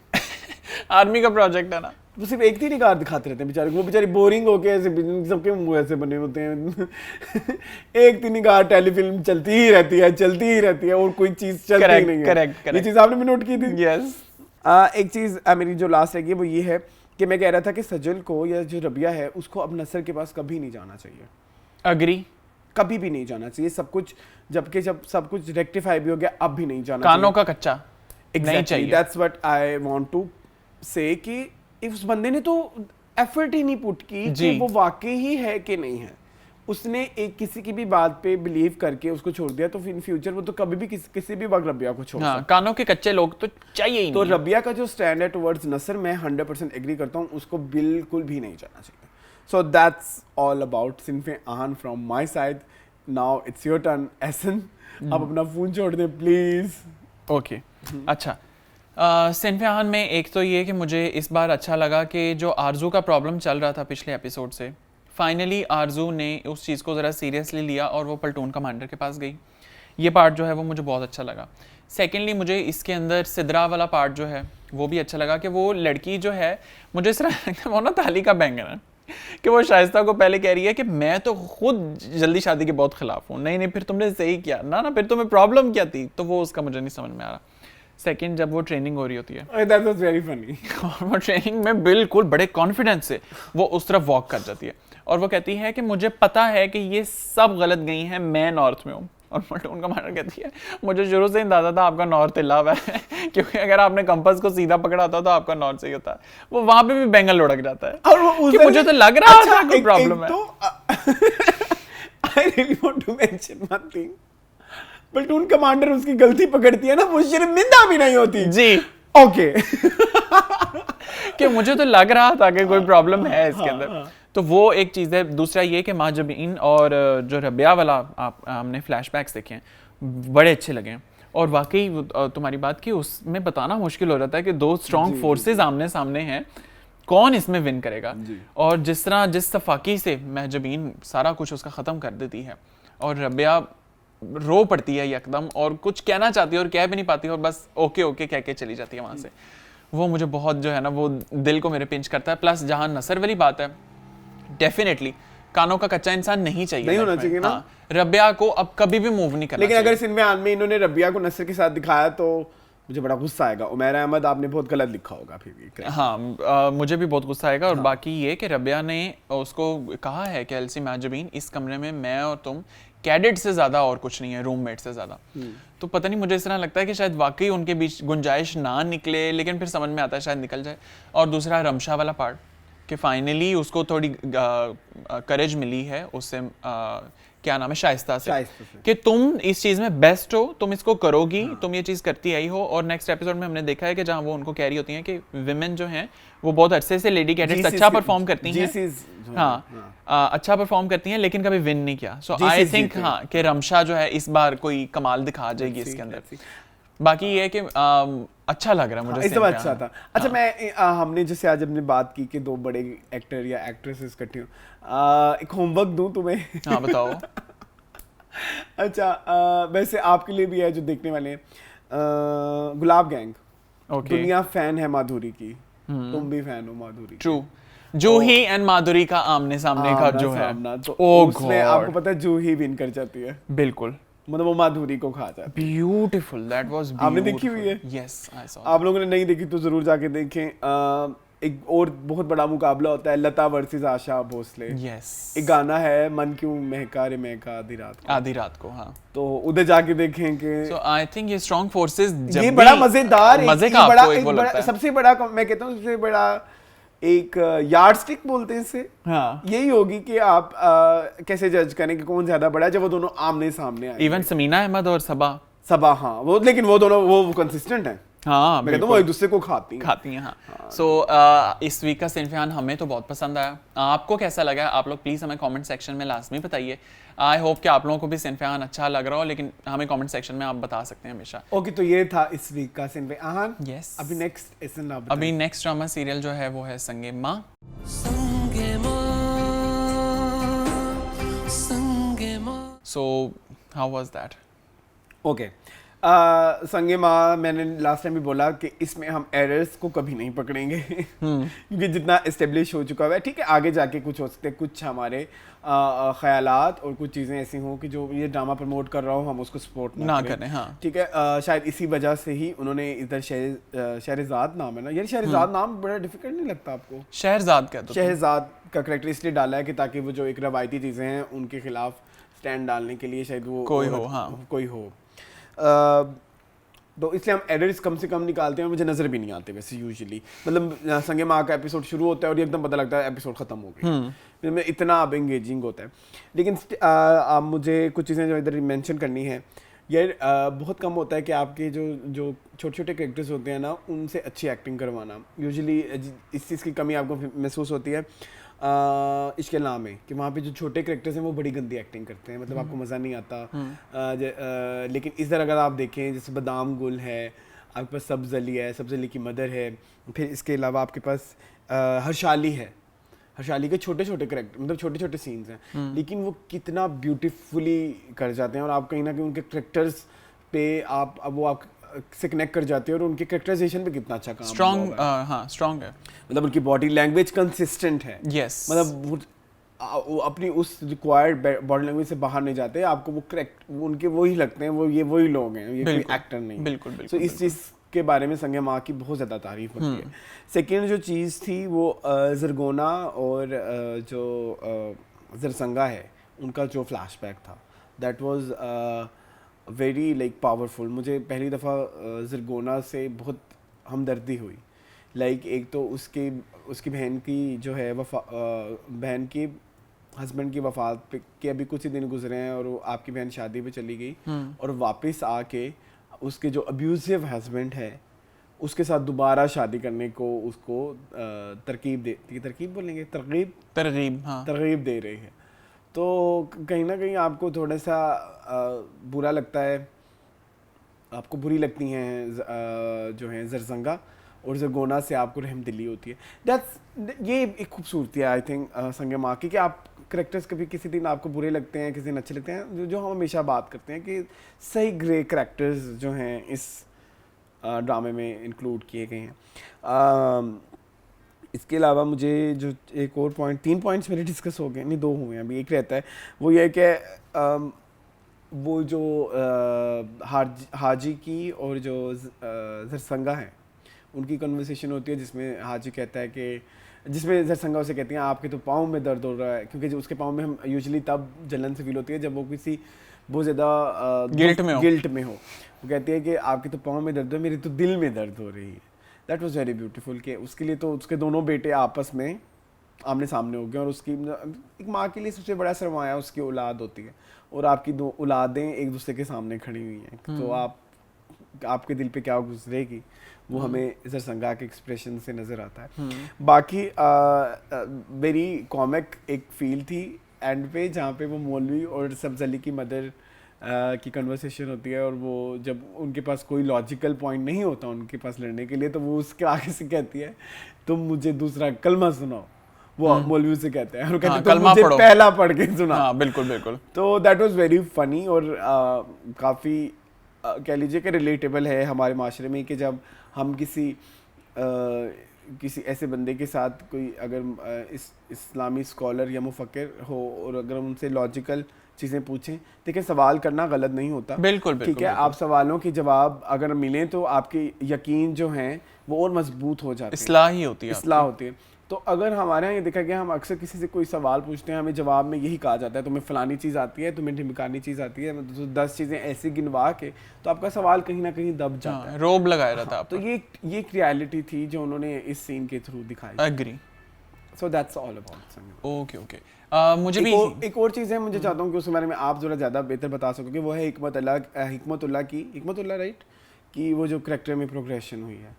आर्मी का प्रोजेक्ट है ना, वो सिर्फ एक थी निगार दिखाते रहते हैं बेचारे, वो बेचारे बोरिंग होके ऐसे सबके मुंह ऐसे बने होते हैं एक थी निगार टेलीफिल्म चलती ही रहती है और कोई चीज चलती ही नहीं है। करेक्ट। ये चीज आपने भी नोट की थी? यस। एक चीज मेरी जो लास्ट रह गई वो ये है कि मैं कह रहा था कि सजल को या जो रबिया है उसको अब नसर के पास कभी नहीं जाना चाहिए। अग्री, कभी भी नहीं जाना चाहिए सब कुछ, जबकि जब सब कुछ रेक्टिफाई भी हो गया अब भी नहीं जाना कानों का कच्चा नहीं चाहिए। That's what I want to say कि उस बंदे ने तो एफर्ट ही नहीं पुट की कि वो वाकई ही है कि नहीं है। उसने एक किसी की भी बात पे बिलीव करके उसको छोड़ दिया, तो इन फ्यूचर वो तो कभी भी किसी भी वक्त रबिया को छोड़ सकता। कानों के कच्चे लोग तो चाहिए ही तो नहीं। रबिया का जो स्टैंड है टुवर्ड्स नसर, मैं 100% एग्री करता हूँ, उसको बिल्कुल भी नहीं जाना चाहिए। So that's all about सिन्फे Ahaan from my side. Now it's your turn, Ehsan. आप अपना फोन छोड़ दें प्लीज। ओके अच्छा, सिन्फे आहान में एक तो ये कि मुझे इस बार अच्छा लगा कि जो आरजू का प्रॉब्लम चल रहा था पिछले एपिसोड से, फाइनली आरजू ने उस चीज़ को ज़रा सीरियसली लिया और वो प्लटून कमांडर के पास गई। ये पार्ट जो है वो मुझे बहुत अच्छा लगा। सेकेंडली मुझे इसके अंदर सिद्रा वाला पार्ट जो है वो भी अच्छा लगा कि वो लड़की जो है, मुझे इस तरह वो ना ताली का बैंगन है कि वो शाइस्ता को पहले कह रही है कि मैं तो खुद जल्दी शादी के बहुत खिलाफ हूँ। नहीं फिर तुमने सही किया ना फिर तुम्हें प्रॉब्लम क्या थी, तो वो उसका मुझे नहीं समझ में आ रहा। सेकंड, जब वो ट्रेनिंग हो रही होती है that was very funny. और वो ट्रेनिंग में बिल्कुल बड़े कॉन्फिडेंस से वो उस तरफ वॉक कर जाती है और वो कहती है कि मुझे पता है कि ये सब गलत गई हैं, मैं नॉर्थ में हूँ। और प्लटून कमांडर कहती है मुझे शुरू से ही अंदाजा था आपका नॉर्थ हिला हुआ है क्योंकि अगर आपने कंपास को सीधा पकड़ा होता तो आपका नॉर्थ सही होता है। वो वहां पे भी बैंगल लुढ़क जाता है और वो कि मुझे तो लग रहा था कोई प्रॉब्लम है। I really want to mention one thing. प्लटून commander उसकी गलती पकड़ती है ना, वो शर्मिंदा भी नहीं होती जी। ओके कि मुझे तो लग रहा था कि कोई प्रॉब्लम है इसके अंदर। तो वो एक चीज़ है। दूसरा ये कि महजबीन और जो रबिया वाला हमने फ्लैशबैक्स देखे हैं बड़े अच्छे लगे हैं और वाकई तुम्हारी बात की उसमें बताना मुश्किल हो जाता है कि 2 स्ट्रॉन्ग फोर्सेस आमने सामने हैं, कौन इसमें विन करेगा। और जिस तरह जिस सफाकी से महजबीन सारा कुछ उसका ख़त्म कर देती है और रबिया रो पड़ती है एकदम और कुछ कहना चाहती है और कह भी नहीं पाती और बस ओके ओके कह के चली जाती है वहाँ से, वो मुझे बहुत जो है ना वो दिल को मेरे पिंच करता है। प्लस जहाँ नसर वाली बात है, डेफिनेटली कानों का कच्चा इंसान नहीं चाहिए, नहीं होना चाहिए ना। हाँ, रबिया को अब कभी भी मूव नहीं करना। लेकिन अगर सिन्फे आहान में इन्होंने रबिया को नसर के साथ दिखाया तो मुझे बड़ा गुस्सा आएगा। उमैरा अहमद आपने बहुत गलत लिखा होगा फिर भी। हाँ मुझे भी बहुत गुस्सा आएगा। और बाकी ये कि रबिया ने उसको कहा है कि एलसी महजबीन इस कमरे में मैं और तुम कैडेट से ज़्यादा और कुछ नहीं है, रूममेट से ज़्यादा। तो पता नहीं मुझे इस तरह लगता है कि शायद वाकई उनके बीच गुंजाइश ना निकले, लेकिन फिर समझ में आता है शायद निकल जाए। और दूसरा रमशा वाला पार्ट कि फाइनली उसको थोड़ी करेज मिली है उससे क्या नाम है शाइस्ता से कि तुम इस चीज़ में बेस्ट हो, तुम इसको करोगी, तुम ये चीज़ करती आई हो। और नेक्स्ट एपिसोड में हमने देखा है कि जहाँ वो उनको कह रही होती हैं कि विमेन जो हैं वो बहुत अच्छे से लेडी कैडेट्स अच्छा परफॉर्म करती हैं, हाँ अच्छा परफॉर्म करती हैं, लेकिन कभी विन नहीं किया। सो आई थिंक हाँ कि रमशा जो है इस बार कोई कमाल दिखा जाएगी इसके अंदर। बाकी ये है कि अच्छा लग रहा है मुझे। इस बार अच्छा था। अच्छा मैं हमने जैसे आज हमने बात की कि 2 बड़े एक्टर या एक्ट्रेसेस इकट्ठे हो, एक होमवर्क दूं तुम्हें? हाँ बताओ। अच्छा वैसे आपके लिए भी है जो देखने वाले हैं, गुलाब गैंग। दुनिया फैन है माधुरी की, तुम भी फैन हो माधुरी। ट्रू। जूही एंड माधुरी का आमने सामने का जो है तो उसमें आपको पता है जूही विन कर जाती है। बिल्कुल, मतलब वो माधुरी को खा जाती है। Beautiful, that was beautiful. आपने देखी हुई है? Yes I saw. आप लोगों ने नहीं देखी तो जरूर जाके देखें। एक और बहुत बड़ा मुकाबला होता है लता वर्सेस आशा भोसले। यस। एक गाना है मन क्यों महका रे महका आधी रात को, हाँ तो उधर जाके देखें कि सो आई थिंक ये स्ट्रॉन्ग फोर्सेस ये बड़ा मजेदार मजे का आपको एक वो लगता है। सबसे बड़ा मैं कहता हूँ सबसे बड़ा एक यार्ड स्टिक बोलते हैं इसे, हाँ यही होगी कि आप कैसे जज करें कि कौन ज्यादा बड़ा है जब वो दोनों आमने सामने आए। इवन समीना अहमद और सबा, हाँ वो, लेकिन वो दोनों वो कंसिस्टेंट हैं। हाँ मैं कहता हूँ वो एक दूसरे को खाती हैं हाँ। सो इस वीक का सिनफियान हमें तो बहुत पसंद आया। आपको कैसा लगा आप लोग प्लीज़ हमें कमेंट सेक्शन में लाजमी बताइए। आई होप कि आप लोगों को भी सिनफियान अच्छा लग रहा हो, लेकिन हमें कमेंट सेक्शन में आप बता सकते हैं हमेशा। ओके, तो ये था इस वीक का सिनफियान। यस, अभी नेक्स्ट अभी नेक्स्ट ड्रामा सीरियल जो है वो है संगे माँ। So how was that? Okay, संगे माँ, मैंने लास्ट टाइम भी बोला कि इसमें हम एरर्स को कभी नहीं पकड़ेंगे क्योंकि जितना इस्टेब्लिश हो चुका है। ठीक है, आगे जाके कुछ हो सकते हैं, कुछ हमारे ख्यालात और कुछ चीज़ें ऐसी हों कि जो ये ड्रामा प्रमोट कर रहा हो हम उसको सपोर्ट ना करें। हाँ ठीक है, शायद इसी वजह से ही उन्होंने इधर शहरजाद नाम है ना यार, शहरजाद नाम बड़ा डिफिकल्ट नहीं लगता आपको? शहरजाद क्या? तो शहरजाद का करेक्टर इसलिए डाला है कि ताकि वो जो एक रवायती चीज़ें हैं उनके खिलाफ स्टैंड डालने के लिए शायद वो कोई हो, हाँ कोई हो। तो इसलिए हम एडर्स कम से कम निकालते हैं, मुझे नज़र भी नहीं आते वैसे यूजुअली। मतलब संगे माँ का एपिसोड शुरू होता है और एकदम पता लगता है एपिसोड ख़त्म हो गई, में इतना अब एंगेजिंग होता है। लेकिन आप मुझे कुछ चीज़ें जो इधर मेंशन करनी है यार, बहुत कम होता है कि आपके जो छोटे छोटे कैरेक्टर्स होते हैं ना उनसे अच्छी एक्टिंग करवाना। यूजुअली इस चीज़ की कमी आपको महसूस होती है इश्क नाम है कि वहाँ पे जो छोटे कैरेक्टर्स हैं वो बड़ी गंदी एक्टिंग करते हैं, मतलब आपको मज़ा नहीं आता। लेकिन इस तरह अगर आप देखें, जैसे बादाम गुल है, आपके पास सब्ज़ अली है, सब्ज़ अली की मदर है, फिर इसके अलावा आपके पास हर्षाली है। हर्षाली के छोटे छोटे कैरेक्टर, मतलब छोटे छोटे सीन्स हैं, लेकिन वो कितना ब्यूटीफुली कर जाते हैं और आप कहीं ना कहीं उनके कैरेक्टर्स पे आप से कनेक्ट कर जाते हो और उनके कैरेक्टराइजेशन पे कितना अच्छा काम स्ट्रॉन्ग, हाँ स्ट्रॉन्ग है। मतलब उनकी बॉडी लैंग्वेज कंसिस्टेंट है। यस, मतलब वो अपनी उस रिक्वायर्ड बॉडी लैंग्वेज से बाहर नहीं जाते, आपको वो करेक्ट वो वही लगते हैं, वही लोग हैं, ये कोई एक्टर नहीं। बिल्कुल तो इस चीज़ के बारे में संगे माँ की बहुत ज़्यादा तारीफ होती है। सेकेंड जो चीज़ थी वो जरगोना और जो जरसंगा है उनका जो फ्लैशबैक था, that was very like powerful. मुझे पहली दफ़ा जरगोना से बहुत हमदर्दी हुई। लाइक एक तो उसकी बहन की जो है बहन की हस्बैंड की वफ़ात पे के अभी कुछ ही दिन गुजरे हैं और वो आपकी बहन शादी पे चली गई और वापस आके उसके जो अब्यूजिव हस्बैंड है उसके साथ दोबारा शादी करने को उसको तरकीब दे रही है। तो कहीं ना कहीं आपको थोड़ा सा बुरा लगता है, आपको बुरी लगती हैं जो हैं जरसंगा, और जरगोना से आपको रहमदिली होती है। ये एक खूबसूरती है आई थिंक संगे माँ की, कि आप करेक्टर्स कभी किसी दिन आपको बुरे लगते हैं, किसी दिन अच्छे लगते हैं। जो हम हमेशा बात करते हैं कि सही ग्रे करेक्टर्स जो हैं इस ड्रामे में इंक्लूड किए गए हैं। इसके अलावा मुझे जो एक और पॉइंट, 3 पॉइंट्स मेरे डिस्कस हो गए, नहीं 2 हुए हैं, अभी एक रहता है। वो ये कि वो जो हाजी की और जो जरसंगा है उनकी कन्वर्सेशन होती है, जिसमें हाजी कहता है कि जिसमें जरसंगा उसे कहती हैं आपके तो पाँव में दर्द हो रहा है, क्योंकि जो उसके पाँव में हम यूजुअली तब जलन से फील होती है जब वो किसी बहुत ज़्यादा गिल्ट में हो। वो कहती है कि आपके तो पाँव में दर्द है, मेरे तो दिल में दर्द हो रही है। दैट वाज वेरी ब्यूटीफुल कि उसके लिए तो उसके दोनों बेटे आपस में आमने सामने हो गए, और उसकी एक माँ के लिए सबसे बड़ा सरमाया उसकी औलाद होती है, और आपकी 2 औलादें एक दूसरे के सामने खड़ी हुई हैं। तो आपके दिल पे क्या गुजरेगी वो हमें जरसंगा के एक्सप्रेशन से नज़र आता है। बाकी वेरी कॉमिक एक फील थी एंड पे, जहाँ पे वो मौलवी और सब्ज़ अली की मदर की कन्वर्सेशन होती है, और वो जब उनके पास कोई लॉजिकल पॉइंट नहीं होता उनके पास लड़ने के लिए, तो वो उसके आगे से कहती है तुम मुझे दूसरा कलमा सुनाओ। वो मौलवी से कहते हैं और कहते हैं तुम मुझे पहला पढ़ के सुना। हाँ, बिल्कुल। तो दैट वाज वेरी फनी और काफ़ी कह लीजिए कि रिलेटेबल है हमारे माशरे में, कि जब हम किसी ऐसे बंदे के साथ कोई अगर इस्लामी स्कॉलर या मुफक्किर हो और अगर हम उनसे लॉजिकल चीज़ें पूछें, देखिए सवाल करना गलत नहीं होता, बिल्कुल ठीक है। आप सवालों के जवाब अगर मिलें तो आपके यकीन जो हैं वो और मजबूत हो जाते हैं, इस्लाह होती है। तो अगर हमारे यहाँ ये देखा गया, हम अक्सर किसी से कोई सवाल पूछते हैं, हमें जवाब में यही कहा जाता है तुम्हें फ़लानी चीज़ आती है, तुम्हें ढिमकानी चीज़ आती है, तो 10 चीज़ें ऐसी गिनवा के तो आपका सवाल कहीं ना कहीं दब जाता है, रोब लगाया रहता है। तो ये एक रियलिटी थी जो उन्होंने इस सीन के थ्रू दिखाई। Agree. So that's all about संगीमा। ओके मुझे भी एक और चीज़ है, मुझे चाहता हूँ कि उसके बारे में आप जरा ज़्यादा बेहतर बता सकोगे, वो है हिकमतुल्लाह राइट कि वो जो करेक्टर में प्रोग्रेशन हुई है,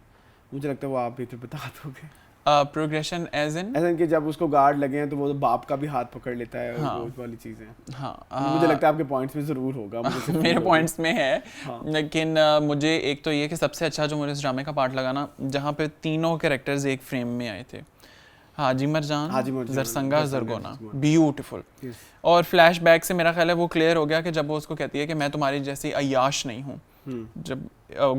मुझे लगता है वो आप बेहतर बता दोगे। प्रोग्रेशन एज इन कि जब उसको गार्ड लगे हैं तो वो बाप का भी हाथ पकड़ लेता है, हाँ, वो वाली चीज़ें। हाँ मुझे लगता है आपके पॉइंट्स में ज़रूर होगा, मेरे पॉइंट्स में है। हाँ। लेकिन मुझे एक तो ये कि सबसे अच्छा जो मुझे इस ड्रामे का पार्ट लगा ना, जहाँ पे तीनों कैरेक्टर्स एक फ्रेम में आए थे, हाजी मरजान, जरसंगा, जरगोना, ब्यूटीफुल। और फ्लैशबैक से मेरा ख्याल है वो क्लियर हो गया कि जब वो उसको कहती है कि मैं तुम्हारी जैसी अय्याश नहीं हूँ, जब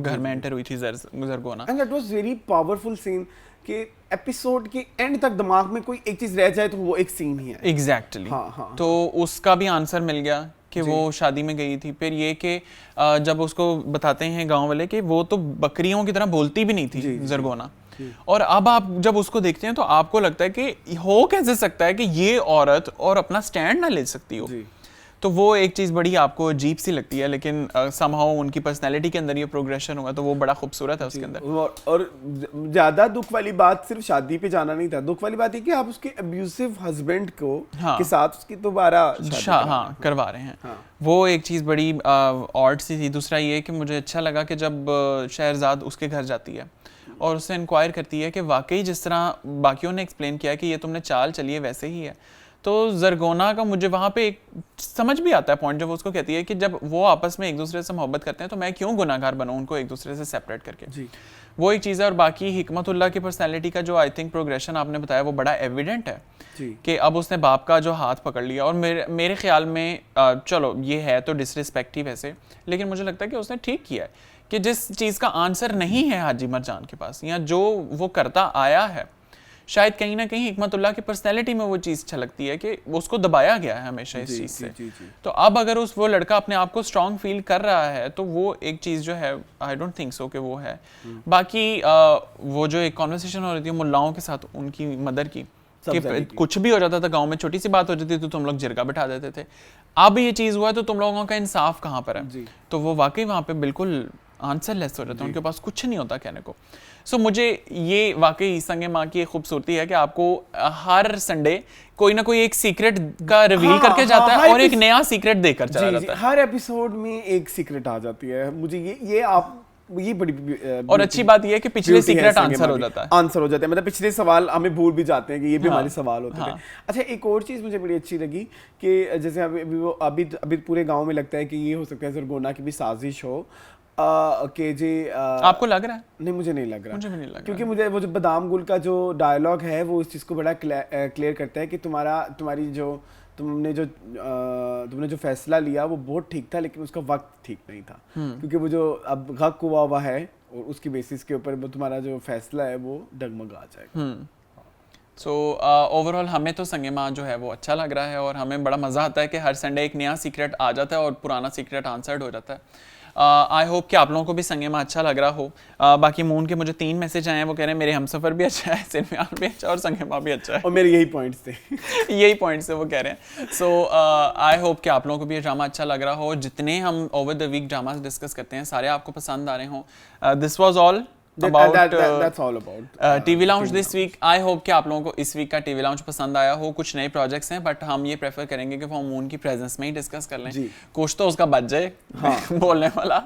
घर में एंटर हुई थी जरगोना। And that was very powerful scene कि एपिसोड के एंड तक दिमाग में कोई एक चीज रह जाए तो वो एक सीन ही है। एग्जैक्टली हाँ, तो उसका भी आंसर मिल गया कि वो शादी में गई थी। फिर ये कि जब उसको बताते हैं गांव वाले कि वो तो बकरियों की तरह बोलती भी नहीं थी जरगोना, और अब आप जब उसको देखते हैं तो आपको लगता है कि हो कैसे सकता है कि ये औरत और अपना स्टैंड ना ले सकती हो। तो वो एक चीज़ बड़ी आपको अजीब सी लगती है, लेकिन समहाउ उनकी पर्सनैलिटी के अंदर ये प्रोग्रेशन हुआ तो वो बड़ा खूबसूरत है उसके अंदर। और ज़्यादा दुख वाली बात सिर्फ शादी पे जाना नहीं था, दुख वाली बात है कि आप उसके अब्यूसिव हस्बैंड को के साथ उसकी दोबारा करवा रहे हैं। वो एक चीज़ बड़ी ऑड सी थी। दूसरा ये कि मुझे अच्छा लगा कि जब शहरजाद उसके घर जाती है और उससे इंक्वायर करती है कि वाकई जिस तरह बाकियों ने एक्सप्लेन किया कि ये तुमने चाल चली है वैसे ही है, तो जरगोना का मुझे वहाँ पे एक समझ भी आता है पॉइंट जब वो उसको कहती है कि जब वो आपस में एक दूसरे से मोहब्बत करते हैं तो मैं क्यों गुनाहगार बनूं उनको एक दूसरे से सेपरेट करके। वो एक चीज़ है। और बाकी हिकमतुल्लाह की पर्सनैलिटी का जो आई थिंक प्रोग्रेशन आपने बताया वो बड़ा एविडेंट है कि अब उसने बाप का जो हाथ पकड़ लिया। और मेरे ख्याल में चलो ये है तो डिसरिस्पेक्ट ही वैसे, लेकिन मुझे लगता है कि उसने ठीक किया है कि जिस चीज़ का आंसर नहीं है हाजी मरजान के पास या जो वो करता आया है, शायद कहीं ना कहीं हिकमतुल्लाह की पर्सनैलिटी में वो चीज़ छलकती है कि उसको दबाया गया है हमेशा इस चीज़ से। तो अब अगर वो लड़का अपने आप को स्ट्रांग फील कर रहा है तो वो एक चीज़ जो है आई डोंट थिंक सो कि वो है। बाकी वो जो एक कॉन्वर्सेशन हो रही थी मुल्लाओं के साथ उनकी मदर की कि कुछ भी हो जाता था गाँव में, छोटी सी बात हो जाती तो तुम लोग जिरगा बिठा देते थे, अब ये चीज़ हुआ तो तुम लोगों का इंसाफ कहाँ पर है। तो वो वाकई वहाँ पे बिल्कुल आंसरलेस हो जाता है, उनके पास कुछ नहीं होता कहने को। सो मुझे ये वाकई संगे माँ की एक खूबसूरती है कि आपको हर संडे कोई ना कोई एक सीक्रेट का रिवील करके जाता है और एक नया सीक्रेट देकर चला जाता है। हर एपिसोड में एक सीक्रेट आ जाती है। मुझे ये बड़ी और अच्छी बात ये है कि पिछले सीक्रेट आंसर हो जाता है। मतलब पिछले सवाल हमें भूल भी जाते हैं कि ये भी हमारे सवाल होते थे। अच्छा, एक और चीज़ मुझे बड़ी अच्छी लगी कि जैसे अभी पूरे गाँव में लगता है कि ये हो सकता है जरगोना की भी साजिश हो के जी। आपको लग रहा है? नहीं, मुझे नहीं लग रहा। मुझे भी नहीं लग रहा, क्योंकि मुझे वो जो बादाम गुल का जो डायलॉग है वो इस चीज़ को बड़ा क्लियर करता है कि तुमने जो फैसला लिया वो बहुत ठीक था, लेकिन उसका वक्त ठीक नहीं था। क्योंकि वो जो अब गक हुआ है और उसकी बेसिस के ऊपर वो तुम्हारा जो फैसला है वो डगमगा जाएगा। सो ओवरऑल हमें तो संगे माँ जो है वो अच्छा लग रहा है और हमें बड़ा मज़ा आता है कि हर संडे एक नया सीक्रेट आ जाता है और पुराना सीक्रेट आंसर्ड हो जाता है। आई होप कि आप लोगों को भी संगे माँ अच्छा लग रहा हो। बाकी मून के मुझे 3 मैसेज आए हैं, वो कह रहे हैं मेरे हमसफ़र भी अच्छा है, सिरमियान भी अच्छा है और संगे माँ भी अच्छा है। और मेरे यही पॉइंट्स थे यही पॉइंट्स थे वो कह रहे हैं। सो आई होप कि आप लोगों को भी ये ड्रामा अच्छा लग रहा हो। जितने हम over the week dramas discuss करते हैं सारे आपको पसंद आ रहे हों। This was all that's all about TV lounge this week. I hope कि आप लोगों को इस वीक का टीवी लाउंज पसंद आया हो। कुछ नए प्रोजेक्ट्स हैं बट हम ये प्रेफर करेंगे कि वो मून की प्रेजेंस में ही डिस्कस कर लें, कुछ तो उसका बच जाए बोलने वाला।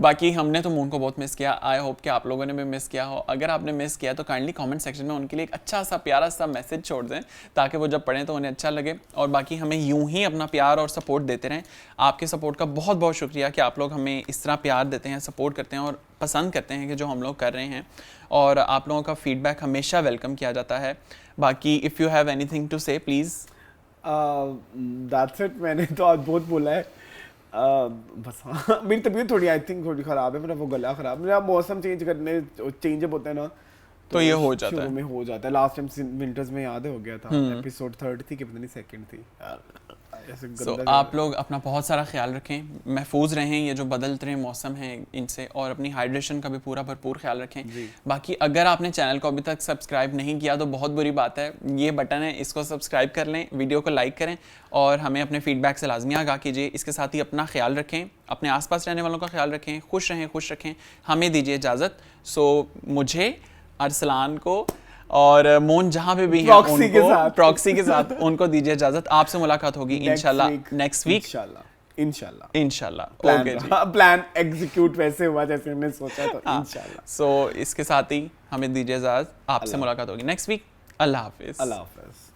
बाकी हमने तो मून को बहुत मिस किया। आई होप कि आप लोगों ने भी मिस किया हो। अगर आपने मिस किया तो काइंडली कमेंट सेक्शन में उनके लिए एक अच्छा सा प्यारा सा मैसेज छोड़ दें ताकि वो जब पढ़ें तो उन्हें अच्छा लगे। और बाकी हमें यूं ही अपना प्यार और सपोर्ट देते रहें। आपके सपोर्ट का बहुत बहुत शुक्रिया कि आप लोग हमें इस तरह प्यार देते हैं, सपोर्ट करते हैं और पसंद करते हैं कि जो हम लोग कर रहे हैं। और आप लोगों का फीडबैक हमेशा वेलकम किया जाता है। बाकी if you have anything to say please. That's it. मैंने तो आज बहुत बोला है। बस हाँ, मेरी तबीयत थोड़ी थोड़ी ख़राब है। मेरा वो गला ख़राब, मेरा मौसम चेंजअप होता है ना तो ये हो जाता है, में हो जाता है। लास्ट टाइम विंटर्स में याद हो गया था, एपिसोड 3 थी कि पता नहीं 2 थी। So, आप लोग अपना बहुत सारा ख्याल रखें, महफूज रहें ये जो बदलते रहे मौसम हैं इनसे, और अपनी हाइड्रेशन का भी पूरा भरपूर ख्याल रखें। बाकी अगर आपने चैनल को अभी तक सब्सक्राइब नहीं किया तो बहुत बुरी बात है, ये बटन है इसको सब्सक्राइब कर लें, वीडियो को लाइक करें और हमें अपने फीडबैक से लाजमी आगाह कीजिए। इसके साथ ही अपना ख्याल रखें, अपने आसपास रहने वालों का ख्याल रखें, खुश रहें। हमें दीजिए इजाज़त। सो मुझे, अरसलान को और मोन जहाँ पे भी हैं Proxy के साथ। प्रॉक्सी के साथ उनको दीजिए इजाजत। आपसे मुलाकात होगी इंशाल्लाह नेक्स्ट वीक। इंशाल्लाह ओके जी। प्लान एग्जीक्यूट वैसे हुआ जैसे हमने सोचा, तो इंशाल्लाह। सो इसके साथ ही हमें दीजिए इजाजत, आपसे मुलाकात होगी नेक्स्ट वीक। अल्लाह हाफिज। अल्लाह हाफिज।